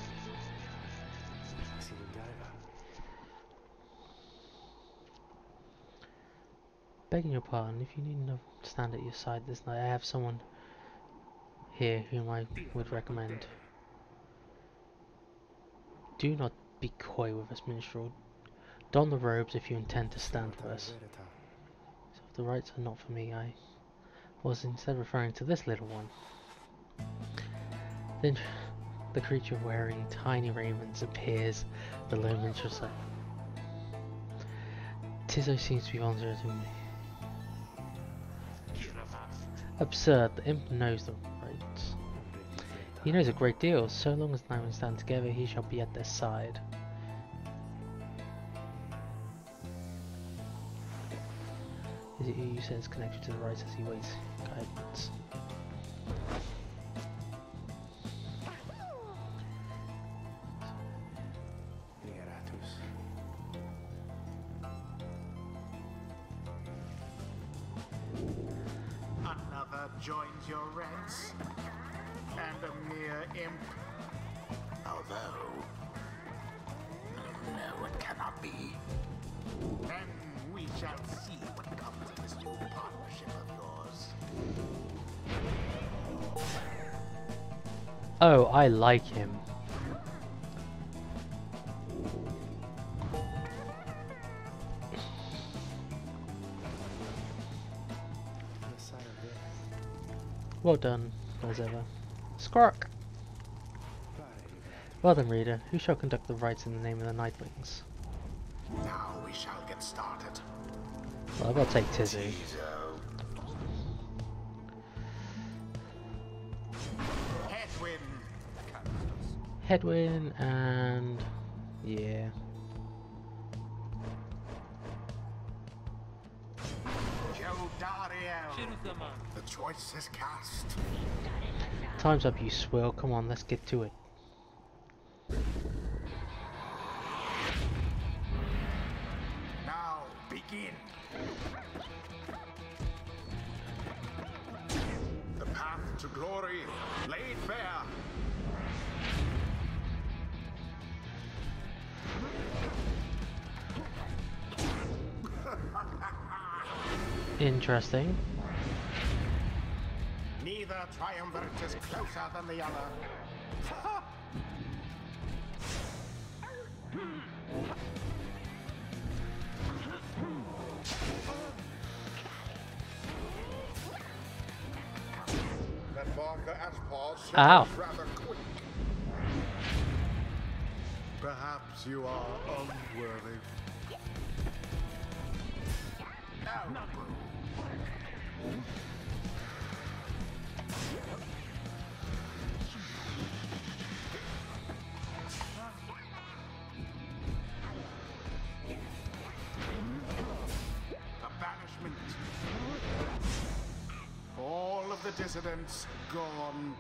Begging your pardon, if you need to stand at your side this night, I have someone here whom I would recommend. Do not be coy with us, minstrel. Don the robes if you intend to stand with us. So if the rites are not for me, I was instead referring to this little one. Then the creature wearing tiny raiments appears below minstrel's side. Tizzo seems to be voluntary to me. Absurd, the imp knows the rites. He knows a great deal. So long as Nyman stand together, he shall be at their side. Is it you said is connected to the rites as he waits guidance? Another joins your ranks, and a mere imp. Although, no, it cannot be. Then we shall see what comes of this new partnership of yours. Oh, I like him. Well done, as ever. Squawk! Well then, reader, who shall conduct the rites in the name of the Nightwings? Now we shall get started. Well, I'll take Tizzy. Headwind and yeah. The choice is cast. Time's up, you swill. Come on, let's get to it. Now begin. The path to glory laid bare. Interesting. Neither triumvirate is closer than the other. That Barker Ashpaw Ow. rather quick. Perhaps you are unworthy. No. A banishment. All of the dissidents gone.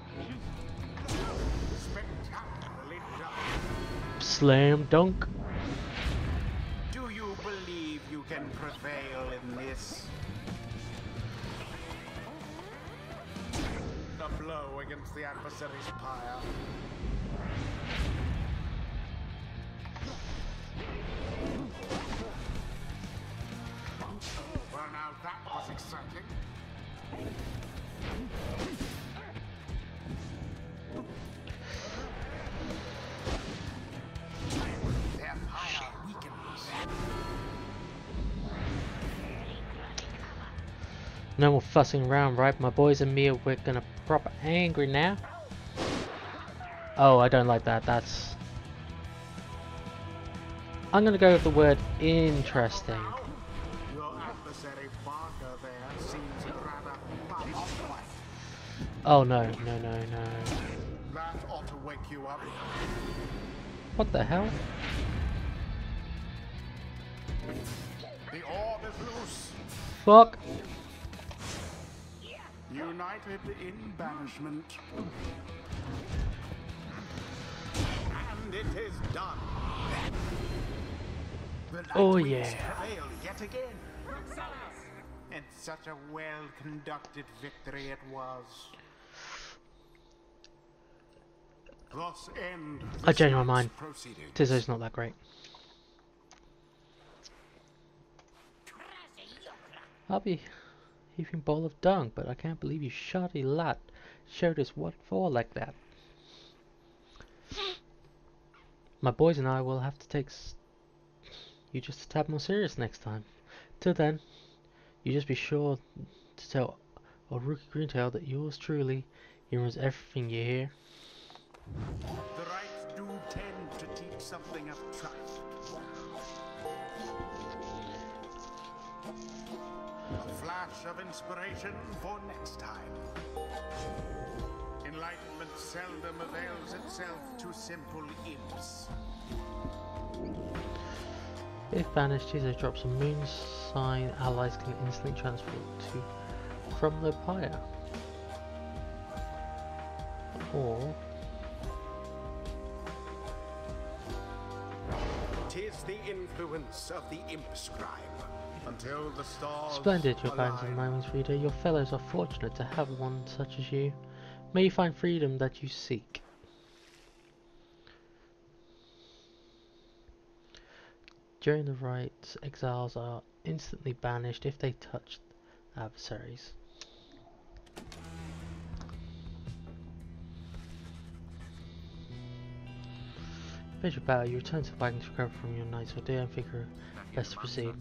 Spectacularly done. Slam dunk. Do you believe you can prevail in this? A blow against the adversary's pyre. Well, now that was exciting. Their power No more fussing around, right? My boys and me, we're gonna proper angry now. Oh, I don't like that. That's... I'm gonna go with the word interesting. Your adversary Parker there seems rather puffed. Oh no. That ought to wake you up. What the hell? The orb is loose. Fuck! United in banishment. And it is done. The Oh, Nightwings yeah. prevail yet again. And such a well-conducted victory it was. Thus end I changed my night's mind. proceedings. Tizzo's not that great. I'll be heaping bowl of dung, but I can't believe you shoddy lad showed us what for like that. My boys and I will have to take you just a tad more serious next time. Till then, you just be sure to tell old Rookie Greentail that yours truly hears everything you hear. The right do tend to teach something of trust. A flash of inspiration for next time. Enlightenment seldom avails itself to simple imps. If banished, Tizzo drops a moon sign allies can instantly transport to from the Pyre. Or 'Tis the influence of the imp scribe. Until the stars splendid, your bands and align. Nymens reader. Your fellows are fortunate to have one such as you. May you find freedom that you seek. During the rites, exiles are instantly banished if they touch adversaries. Bishop Battle, you return to the wagon to recover from your night's ordeal and figure best to proceed.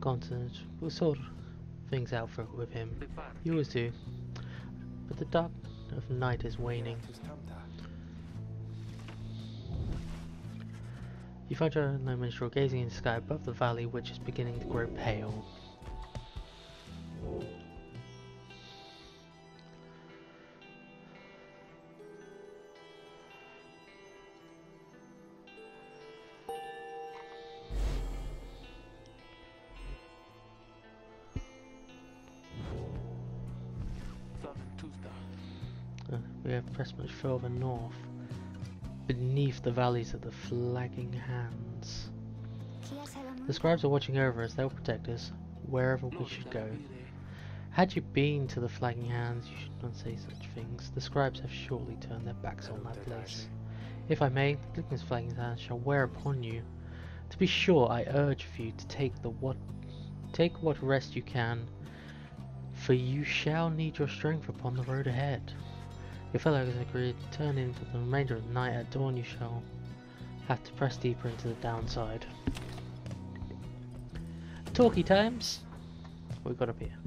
Continent, we'll sort things out with him. You always do. But the dark of night is waning. You find your no minstrel gazing in the sky above the valley, which is beginning to grow pale. We have pressed much further north, beneath the valleys of the flagging hands. The scribes are watching over us, they'll protect us, wherever we should go. Had you been to the flagging hands, you should not say such things. The scribes have surely turned their backs on that place. If I may, the Glicken's flagging hands shall wear upon you. To be sure, I urge for you to take what rest you can, for you shall need your strength upon the road ahead. Your fellows agreed to turn in for the remainder of the night. At dawn you shall have to press deeper into the downside. Talkie times! What we got up here?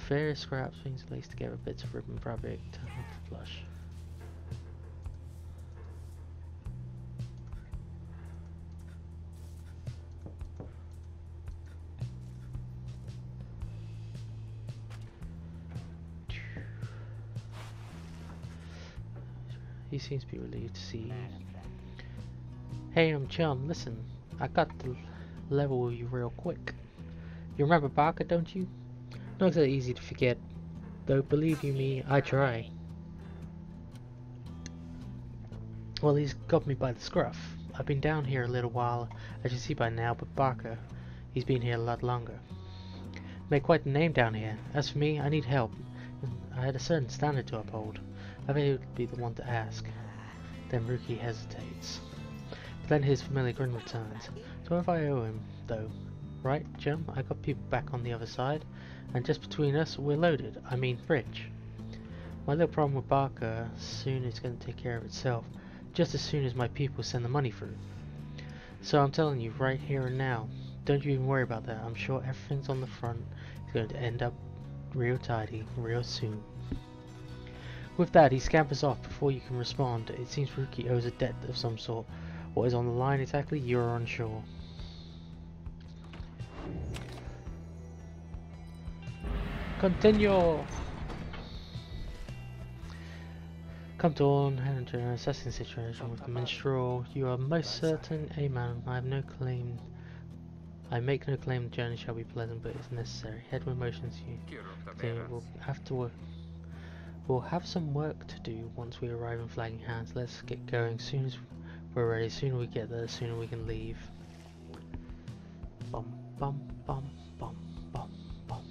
Various scraps, things laced together, bits of ribbon fabric, turn off the flush. He seems to be relieved to see you. Hey, I'm Chum, listen, I got to level with you real quick. You remember Barker, don't you? Not so easy to forget, though believe you me, I try. Well, he's got me by the scruff. I've been down here a little while, as you see by now, but Barker, he's been here a lot longer. Made quite a name down here. As for me, I need help. I had a certain standard to uphold. I think he would be the one to ask. Then Rookie hesitates. But then his familiar grin returns. So if I owe him, though, right, Jim? I got people back on the other side, and just between us, we're loaded. I mean, rich. My little problem with Barker soon is going to take care of itself, just as soon as my people send the money through. So I'm telling you right here and now, don't you even worry about that. I'm sure everything's on the front is going to end up real tidy real soon. With that, he scampers off before you can respond. It seems Ruki owes a debt of some sort. What is on the line exactly, you're unsure. Continue! Come dawn, and assessing the situation with the minstrel. You are most certain, Amen. I make no claim the journey shall be pleasant, but it's necessary. Headwind motions you. We'll have some work to do once we arrive in Flagging Hands. Let's get going. Soon as we're ready, sooner we get there, the sooner we can leave. Bum bum bum bum bum bum.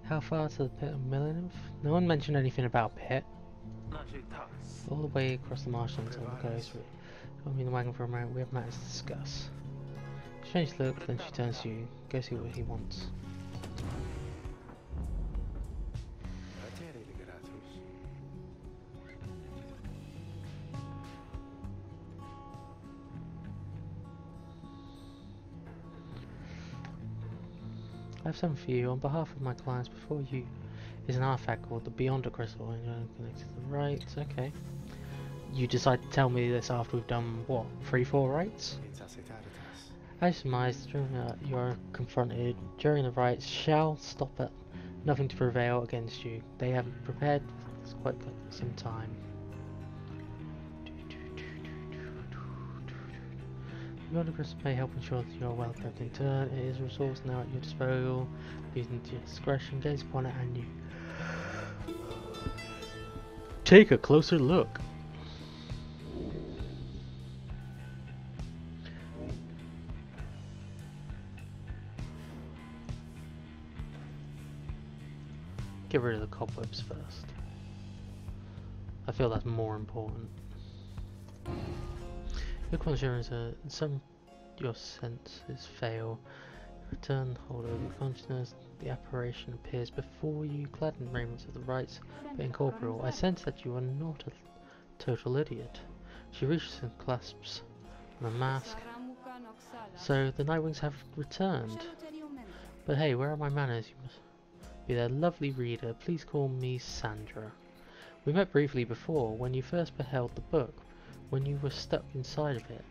How far to the pit of Millennium? No one mentioned anything about pit. All the way across the marshlands on the coast. I'll be in the wagon for a moment. We have matters to discuss. Strange look, then she turns to you. Go see what he wants. I have something for you on behalf of my clients. Before you is an artifact called the Beyonder Crystal, and you're connected to the rites. Okay. You decide to tell me this after we've done what, 3-4 rites? I surmise you are confronted during the rites shall stop at nothing to prevail against you. They have prepared for quite some time. Beyond Crystal may help ensure that you are well kept in turn. It is a resource now at your disposal. Using your discretion, gaze upon it and you take a closer look. Get rid of the cobwebs first. I feel that's more important. Your conscience some your senses fail. Return hold of your consciousness. The apparition appears before you, clad in raiments of the rites, but incorporeal. I sense that you are not a total idiot. She reaches and clasps on a mask. So the Nightwings have returned. But hey, where are my manners? You must be their lovely reader. Please call me Sandra. We met briefly before, when you first beheld the book, when you were stuck inside of it.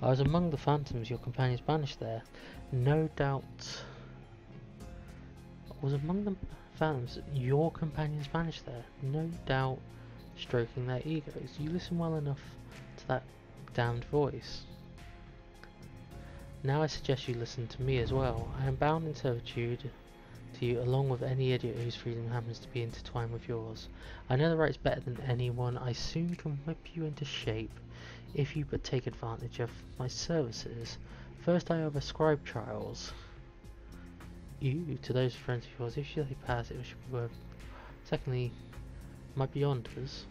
I was among the phantoms your companions banished there. No doubt... I was among the phantoms your companions banished there. No doubt stroking their egos. You listen well enough to that damned voice. Now I suggest you listen to me as well. I am bound in servitude to you, along with any idiot whose freedom happens to be intertwined with yours. I know the rights better than anyone. I soon can whip you into shape, if you but take advantage of my services. First I have ascribed trials. You, to those friends of yours, if they pass it should be worth. Secondly, my beyonders.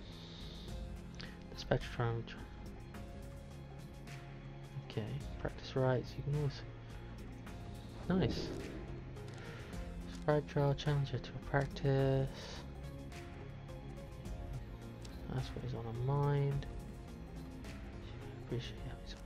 The spectrum. Okay, practice rights, you can also... Nice. Scribe trial, challenger to a practice. That's what is on our mind. Appreciate how he's on.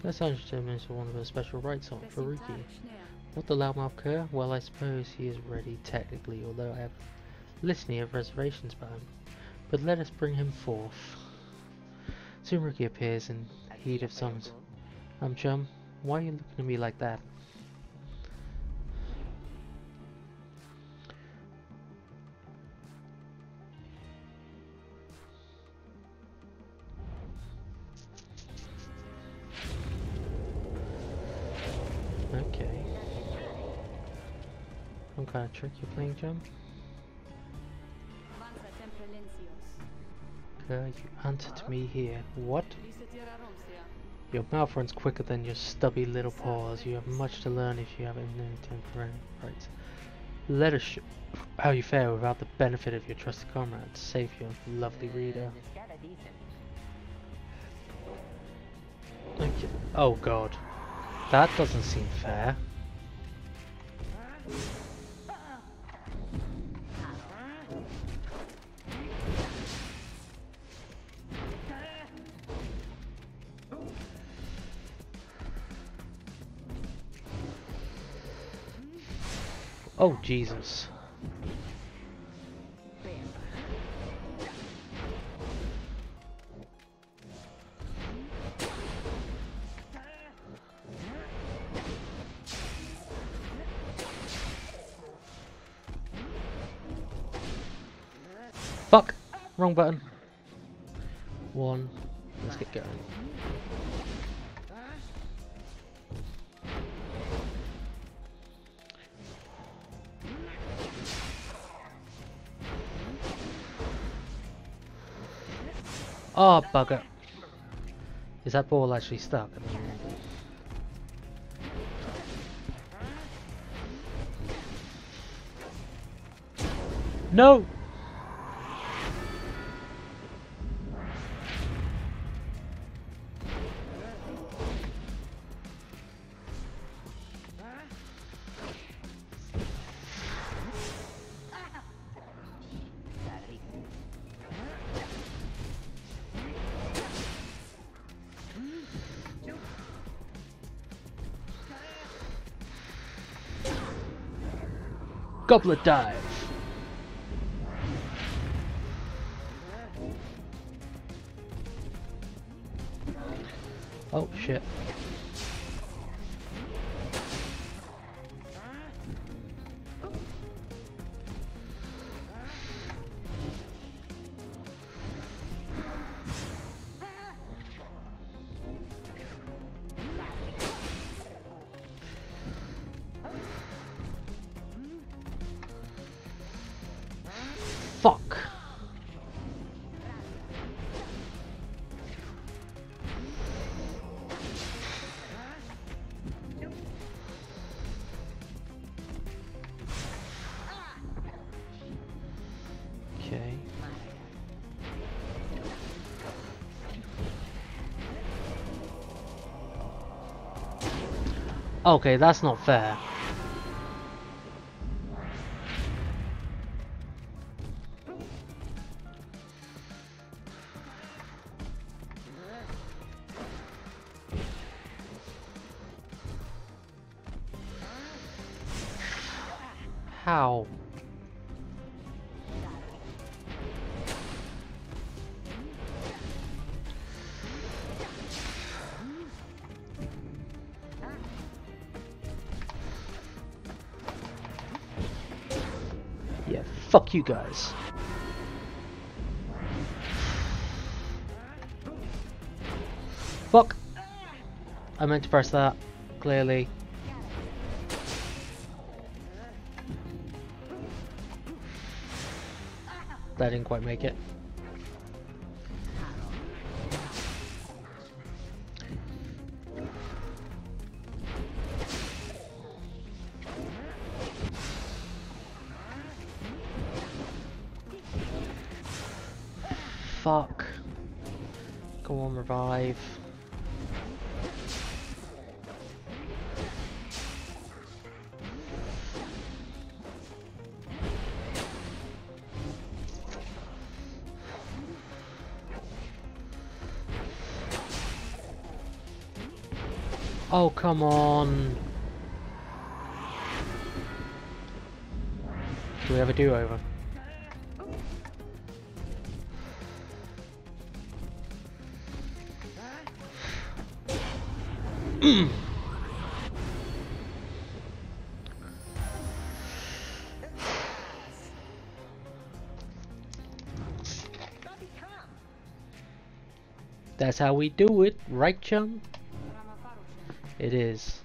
That sounds determines one of her special rights on Faruqi. What the loudmouth cur? Well, I suppose he is ready technically, although I have litany of reservations about him. But let us bring him forth. Soon Faruqi appears in heat of summons. Chum, why are you looking at me like that? Okay. Some kind of trick you're playing, Chum? You answered me here. What? Your mouth runs quicker than your stubby little paws. You have much to learn if you have no temperament rights. Let us show how you fare without the benefit of your trusted comrades. Save your lovely reader. Okay. Oh god. That doesn't seem fair. Oh Jesus. Fuck! Wrong button. One. Let's get going. Oh, bugger. Is that ball actually stuck? No! Goblet dive. Oh shit. Fuck. Okay. Okay, that's not fair. How? Yeah, fuck you guys. Fuck! I meant to press that, clearly. That didn't quite make it. Fuck. Go on, revive. Oh, come on. Do we have a do-over? That's how we do it, right, chum? It is.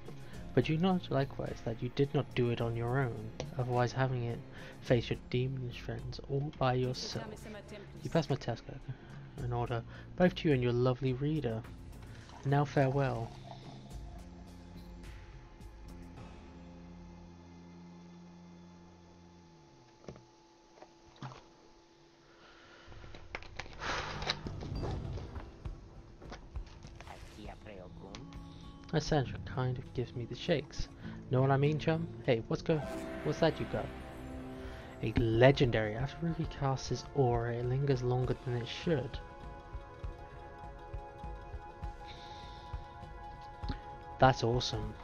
But you know likewise that you did not do it on your own, otherwise having it face your demonish friends all by yourself. You passed my test, in order, both to you and your lovely reader. And now farewell. That sound kind of gives me the shakes. Know what I mean, chum? Hey, what's that you got? A legendary. After Ruby casts his aura, it lingers longer than it should. That's awesome.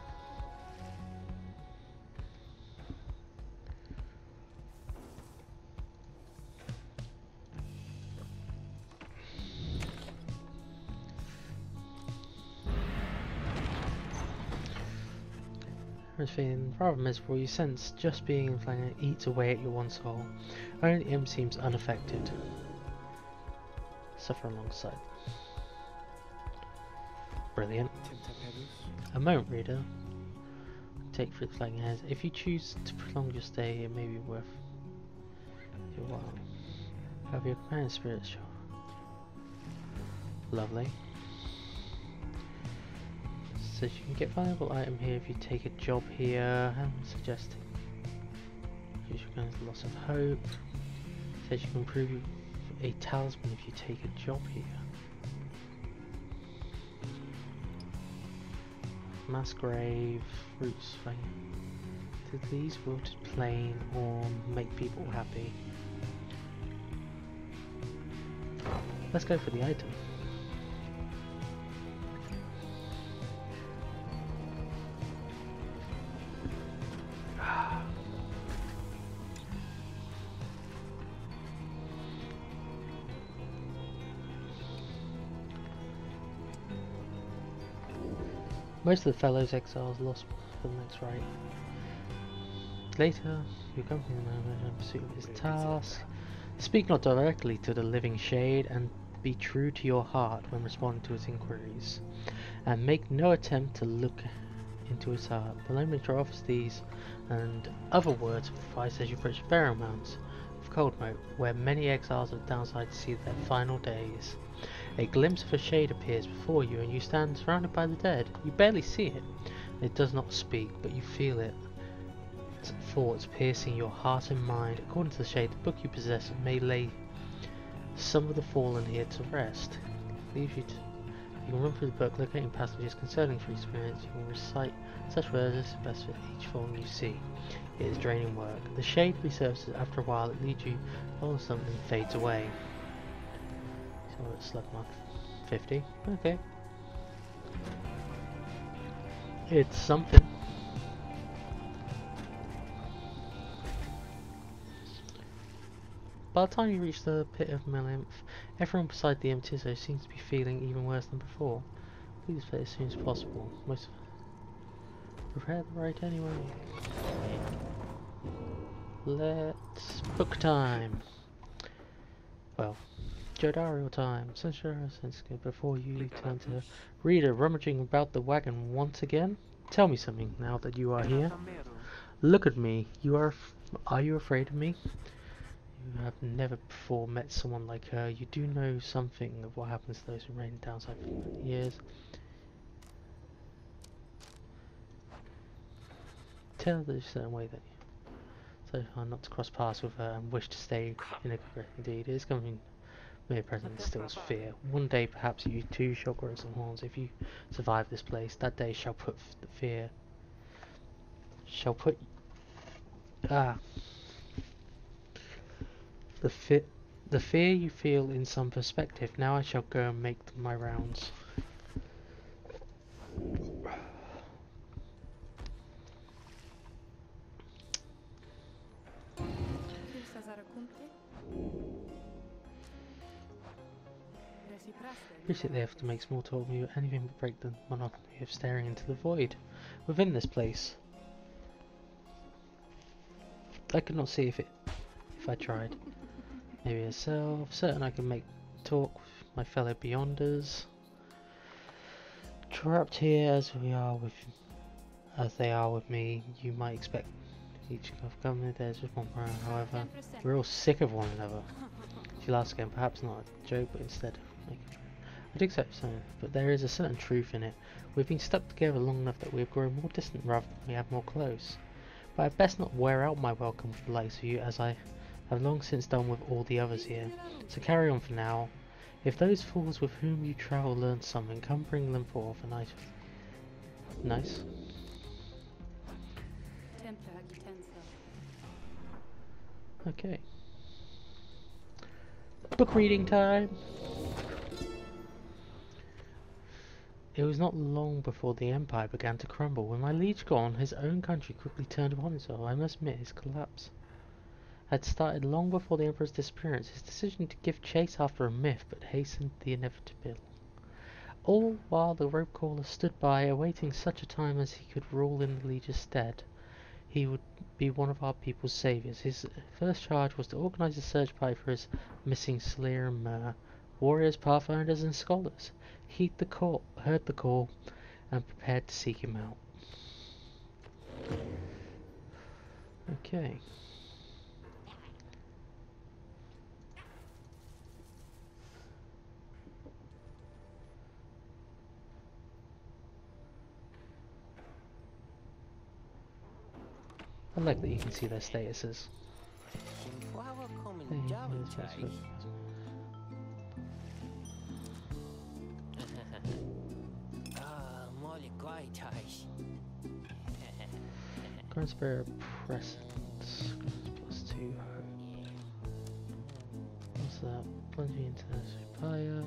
I was feeling rather miserable. You sense just being in flank eats away at your one soul. Only the imp seems unaffected. Suffer alongside. Brilliant. A moment, reader. Take for its flying hairs. If you choose to prolong your stay, it may be worth your while. Have your companion spirit show. Lovely. Says you can get valuable item here if you take a job here. I'm suggesting. Use your guns loss of hope. Says you can improve a talisman if you take a job here. Mass grave, roots fang. Did these wilted plain or make people happy? Let's go for the item. Most of the fellows exiles lost for the next right. Later, you accompany the man in pursuit of his task. Speak not directly to the living shade, and be true to your heart when responding to his inquiries. And make no attempt to look into his heart. The Lamentor offers these and other words of advice as you approach Burial Mounds of Coldmoat, where many exiles of the downside see their final days. A glimpse of a shade appears before you, and you stand surrounded by the dead. You barely see it. It does not speak, but you feel it. Its thoughts piercing your heart and mind. According to the shade, the book you possess may lay some of the fallen here to rest. You can run through the book, locating passages concerning free spirits. You can recite such words as best for each fallen you see. It is draining work. The shade resurfaces after a while. It leads you along something and fades away. So it's slug mark 50. Okay. It's something. By the time you reach the pit of Melimp, everyone beside the Mtizo seems to be feeling even worse than before. Please play as soon as possible. Most prepare the right anyway. Let's book time. Well, Jodarial time. Before you turn to reader rummaging about the wagon once again. Tell me something now that you are here. Look at me. Are you afraid of me? You have never before met someone like her. You do know something of what happens to those who remain downside for many years. Tell her a certain way that so far not to cross paths with her and wish to stay in a regret. Indeed, it is coming. Mere present instills fear. One day perhaps you too shall grow some horns. If you survive this place, that day shall put the fear. Shall put the fear you feel in some perspective. Now I shall go and make my rounds. Appreciate they have to make small talk with you, anything but break the monotony of staring into the void within this place. I could not see if I tried. Maybe yourself. Certain I can make talk with my fellow beyonders. Trapped here as they are with me, you might expect each of company there's just one plan. However, we're all sick of one another. She laughs again, perhaps not a joke, but instead make a joke. I'd accept so, but there is a certain truth in it. We've been stuck together long enough that we've grown more distant rather than we have more close. But I'd best not wear out my welcome with the likes of you, as I have long since done with all the others here. So carry on for now. If those fools with whom you travel learn something, come bring them forth, and I... Nice. Okay. Book reading time! It was not long before the Empire began to crumble. When my liege gone, his own country quickly turned upon itself. I must admit, his collapse had started long before the Emperor's disappearance. His decision to give chase after a myth but hastened the inevitable. All while the rope caller stood by, awaiting such a time as he could rule in the liege's stead. He would be one of our people's saviours. His first charge was to organise a search party for his missing slayer and Myr, warriors, pathfinders and scholars. Heard the call, and prepared to seek him out. Okay. I like that you can see their statuses. Current spirit presence +2 hope. What's that? Plunging into this Pyre.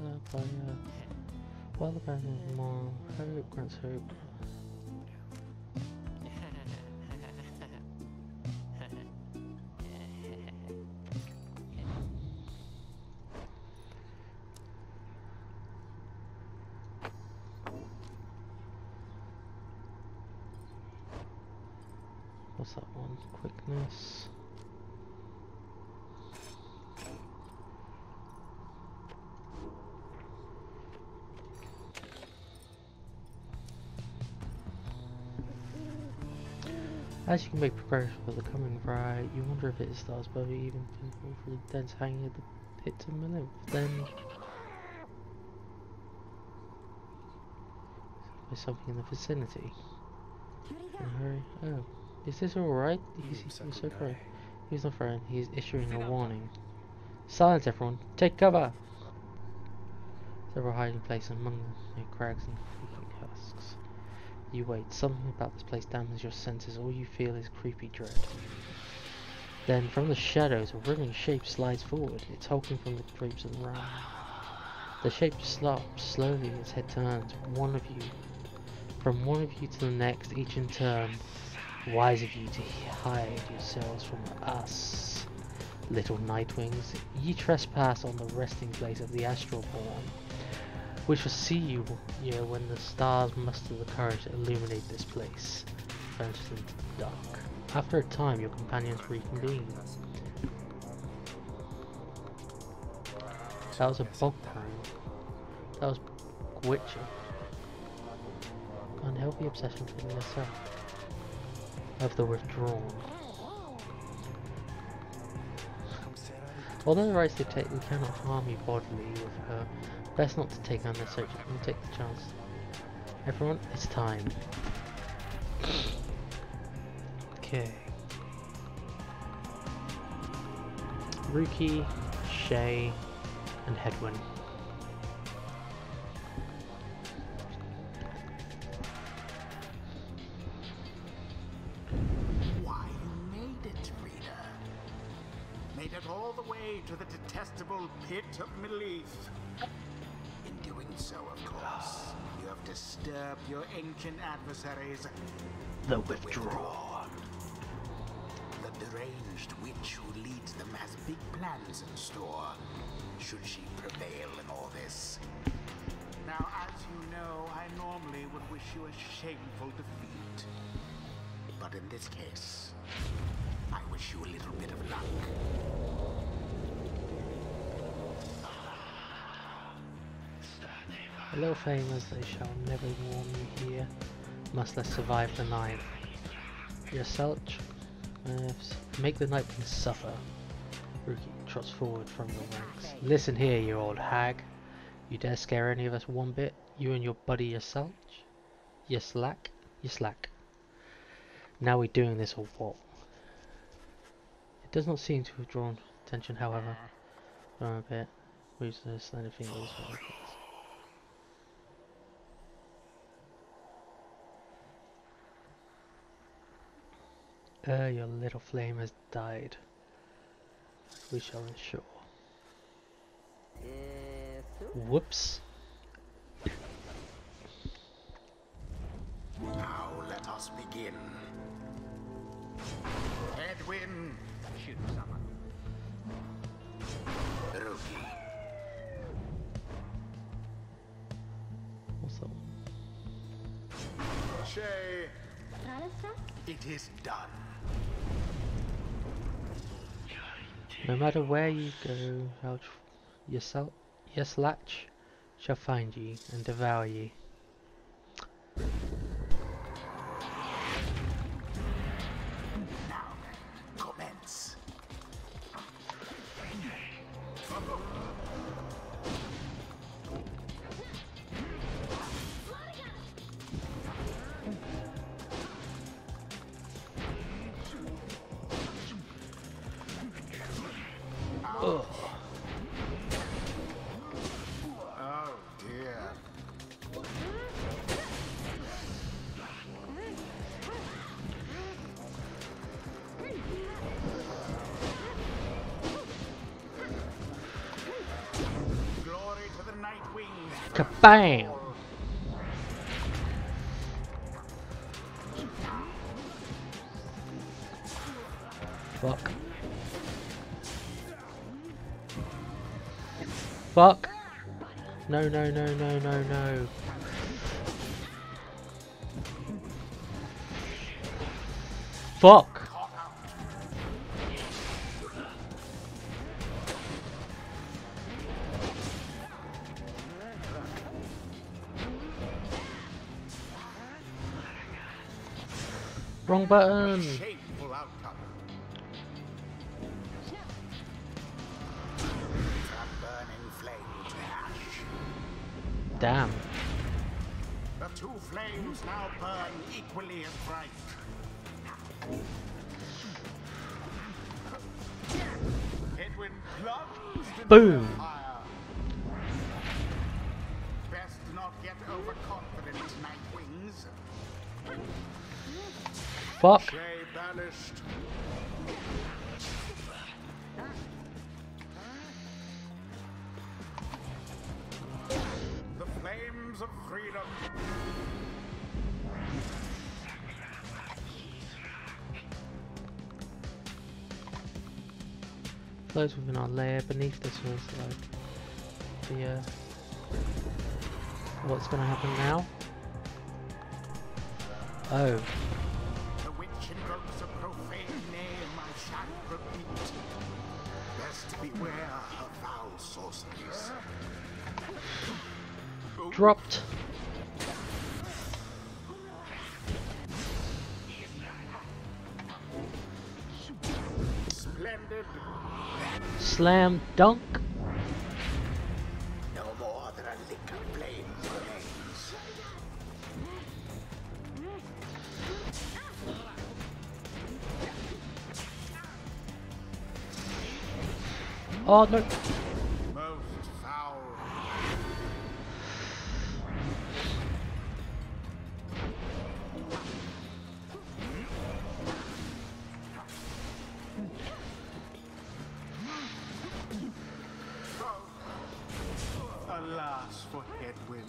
While the presence is more hope grants hope. What's that one? Quickness. As you can make progress with the coming bright, you wonder if it starts by even people for the dense hanging at the hit to the lymph. Then there's something in the vicinity. In a hurry. Oh. Is this alright? He's so frightened. He's not frightened, he's issuing a warning. Silence everyone! Take cover! Several hiding places among the crags and creaking husks. You wait, something about this place dampens your senses, all you feel is creepy dread. Then, from the shadows, a wriggling shape slides forward. It's hulking from the drapes and round. The shape stops slowly, its head turns. From one of you to the next, each in turn. Wise of you to hide yourselves from us, little nightwings. Ye trespass on the resting place of the astral born. We shall see you here when the stars muster the courage to illuminate this place. Vanishes into the dark. After a time, your companions reconvene. That was a bog crown. That was Witcher. Unhealthy obsession for yourself. Of the withdrawn. Although the rights dictate we cannot harm you bodily with her, best not to take unnecessary. We'll take the chance. Everyone, it's time. Okay. Ruki, Shay, and Hedwin. All the way to the detestable pit of Mileith. In doing so, of course, you have disturbed your ancient adversaries. The Withdrawn. The deranged witch who leads them has plans in store, should she prevail in all this. Now, as you know, I normally would wish you a shameful defeat. But in this case, I wish you a little bit of luck. Hello, famers, they shall never warm you here. Must let survive the night. Yourself, make the night wings suffer. Rookie trots forward from the ranks. Listen here, you old hag. You dare scare any of us one bit? You and your buddy yourself? You slack? You slack. Now we're doing this or what? It does not seem to have drawn attention, however. A bit. Moves the slender fingers. Your little flame has died. We shall ensure. Whoops. Now let us begin. Edwin, shoot someone. Rookie. What's that? Shay, it is done. No matter where you go, yourself, yes, Latch shall find ye and devour ye. Now, commence. Ugh. Oh dear. Glory to the Nightwing. Kabam! Fuck. Fuck! No, no, no, no, no, no. Fuck! Wrong button! Shameful outcome. From burning flame to ash. Damn. The two flames now burn equally as bright. Edwin plunged into Boom. the fire. Best not get overconfident, Nightwings. Fuck! Shay banished. The flames of freedom. Flows within our layer. Beneath this was like the what's gonna happen now? Oh. The witch invokes a profane name I shan't repeat. Best beware her foul sorceries. Dropped. Splendid. Slam dunk. No more than a lick of flame remains. Oh no. Most foul. Alas for Edwin.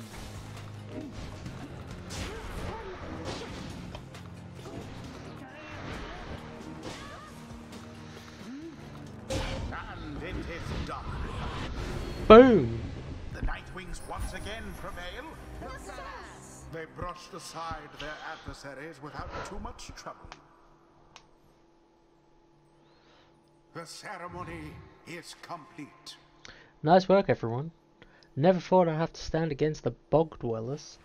And And it is done. Boom! The Nightwings once again prevail. They brushed aside their adversaries without too much trouble. The ceremony is complete. Nice work, everyone. Never thought I'd have to stand against the bog dwellers.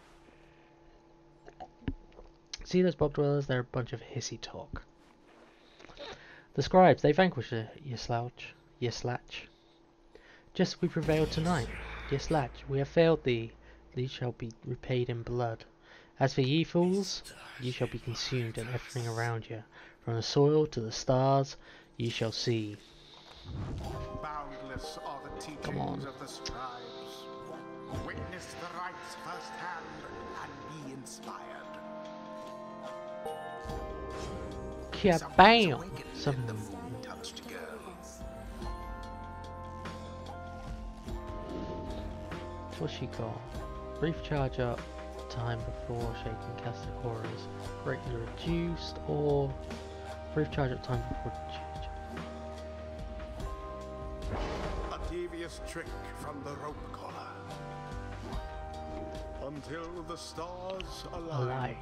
See those bog dwellers? They're a bunch of hissy talk. The scribes, they vanquished ye slatch. Just we prevailed tonight. Ye slatch, we have failed thee. These shall be repaid in blood. As for ye fools, ye shall be consumed and everything around you. From the soil to the stars, ye shall see. Boundless are the teachings of the scribes. Witness the rites firsthand and be inspired. Bam! Some Touched girls. what's she got? Brief charge up time before shaking cast the chorus greatly reduced, or brief charge up time before A devious trick from the rope collar. Until the stars align. align.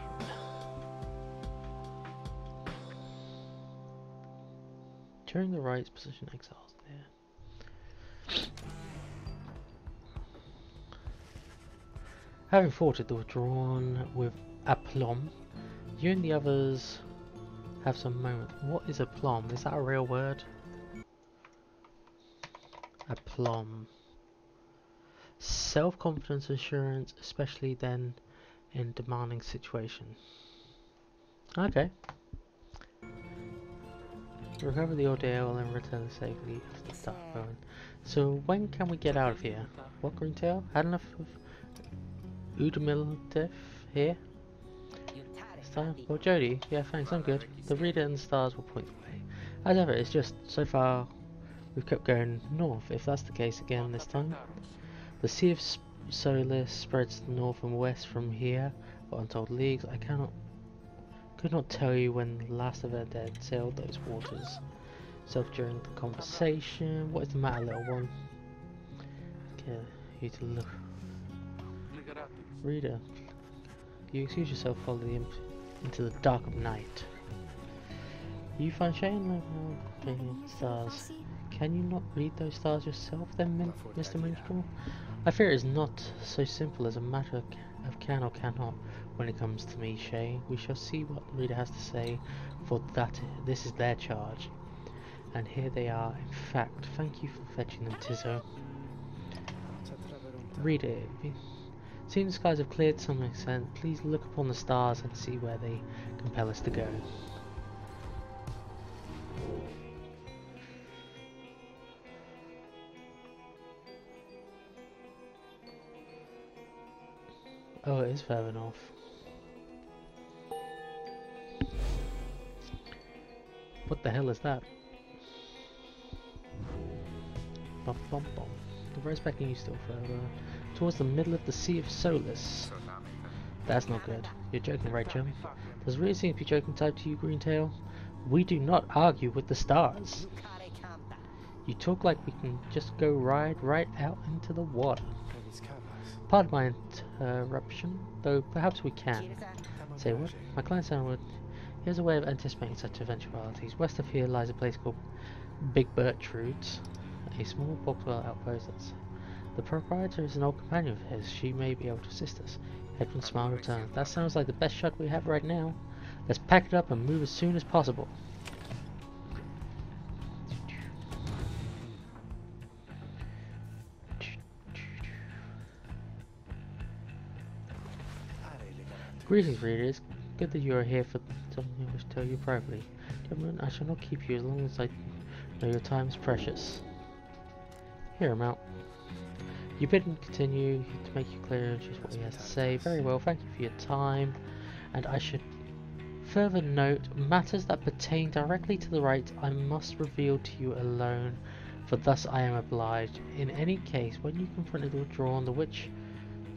During the rites, position exiles there. Having fought it, withdrawn with aplomb, you and the others have some moment. What is aplomb? Is that a real word? Aplomb. Self-confidence, assurance, especially then in demanding situations. Okay. Recover the ordeal and return safely to the start going. So when can we get out of here? What, Greentail? Had enough of Udmiltif here? It's time. Well, Jody, yeah, thanks, I'm good. The reader and the stars will point the way. As ever, it's just, so far, we've kept going north, if that's the case again this time. The Sea of Solace spreads to the north and west from here, for untold leagues. I could not tell you when the last of our dead sailed those waters. Self during the conversation. What is the matter, little one? Get you to look. Reader, you excuse yourself, follow the imp into the dark of night. You find Shane stars. Can you not read those stars yourself then, Mr. Minstrel? I fear it is not so simple as a matter of can or cannot when it comes to me, Shay. We shall see what the reader has to say, for that this is their charge. And here they are, in fact. Thank you for fetching them, Tizzo. Reader, it seems the skies have cleared to some extent. Please look upon the stars and see where they compel us to go. Oh, it is further north. What the hell is that? Bum bum bum. The road's backing you still further. Towards the middle of the Sea of Solace. That's not good. You're joking, right, Jim? Does it really seem to be joking type to you, Greentail? We do not argue with the stars. You talk like we can just go ride right out into the water. Pardon my interruption, though perhaps we can. Say what? My client Sandwood. Here's a way of anticipating such eventualities. West of here lies a place called Big Bertrude's, a small bog-dwell outpost. The proprietor is an old companion of his. She may be able to assist us. Edwin's smile returned. That sounds like the best shot we have right now. Let's pack it up and move as soon as possible. Greetings, readers. Good that you are here for something I wish to tell you privately. Gentlemen, I shall not keep you as long as I know your time is precious. Hear him out. You bid him continue to make you clear just what he has to say. Very well, thank you for your time. And I should further note, matters that pertain directly to the rites I must reveal to you alone, for thus I am obliged. In any case, when you confronted Withdrawn, the witch,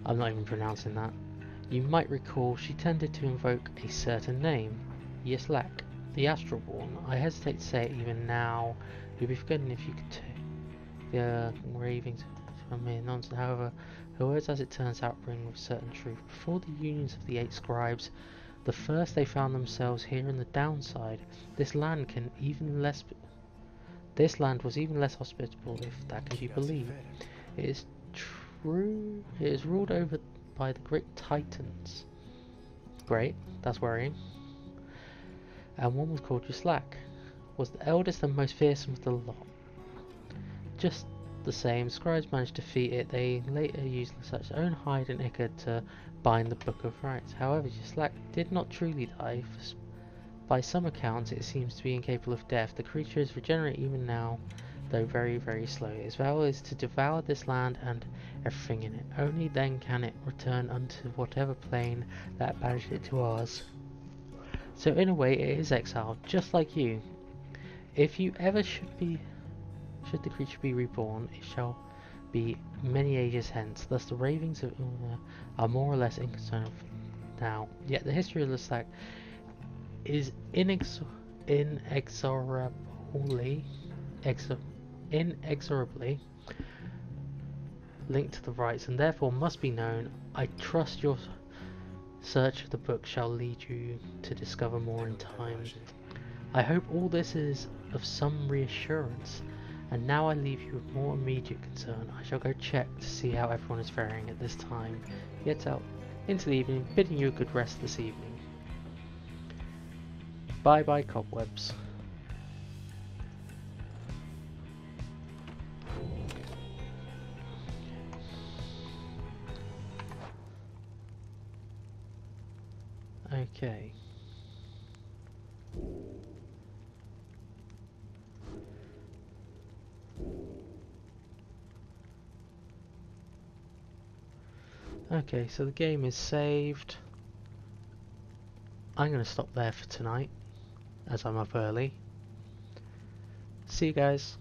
I'm not even pronouncing that, you might recall she tended to invoke a certain name, Yislak, the Astralborn. I hesitate to say it even now. You'd be forgetting if you could The ravings are mere nonsense. However, her words, as it turns out, ring with certain truth. Before the unions of the 8 scribes, the first they found themselves here in the downside. This land was even less hospitable, if that can be believed. It is true. It is ruled over by the great titans. Great, that's worrying. And one was called Yuslak. Was the eldest and most fearsome of the lot. Just the same, scribes managed to defeat it. They later used such own hide and ichor to bind the Book of Rights. However, Yuslak did not truly die. By some accounts, it seems to be incapable of death. The creature is regenerate even now, though very, very slowly. Its vow is to devour this land and everything in it. Only then can it return unto whatever plane that banished it to ours. So in a way, it is exiled, just like you. If you ever should the creature be reborn, it shall be many ages hence. Thus the ravings of Una are more or less inconsolable now. Yet the history of the Yuslak is inexorably linked to the rights, and therefore must be known. I trust your search of the book shall lead you to discover more in time. I hope all this is of some reassurance, and now I leave you with more immediate concern. I shall go check to see how everyone is faring at this time, yet out into the evening, bidding you a good rest this evening. Bye bye, cobwebs. Okay. Okay, so the game is saved. I'm going to stop there for tonight, as I'm up early. See you guys.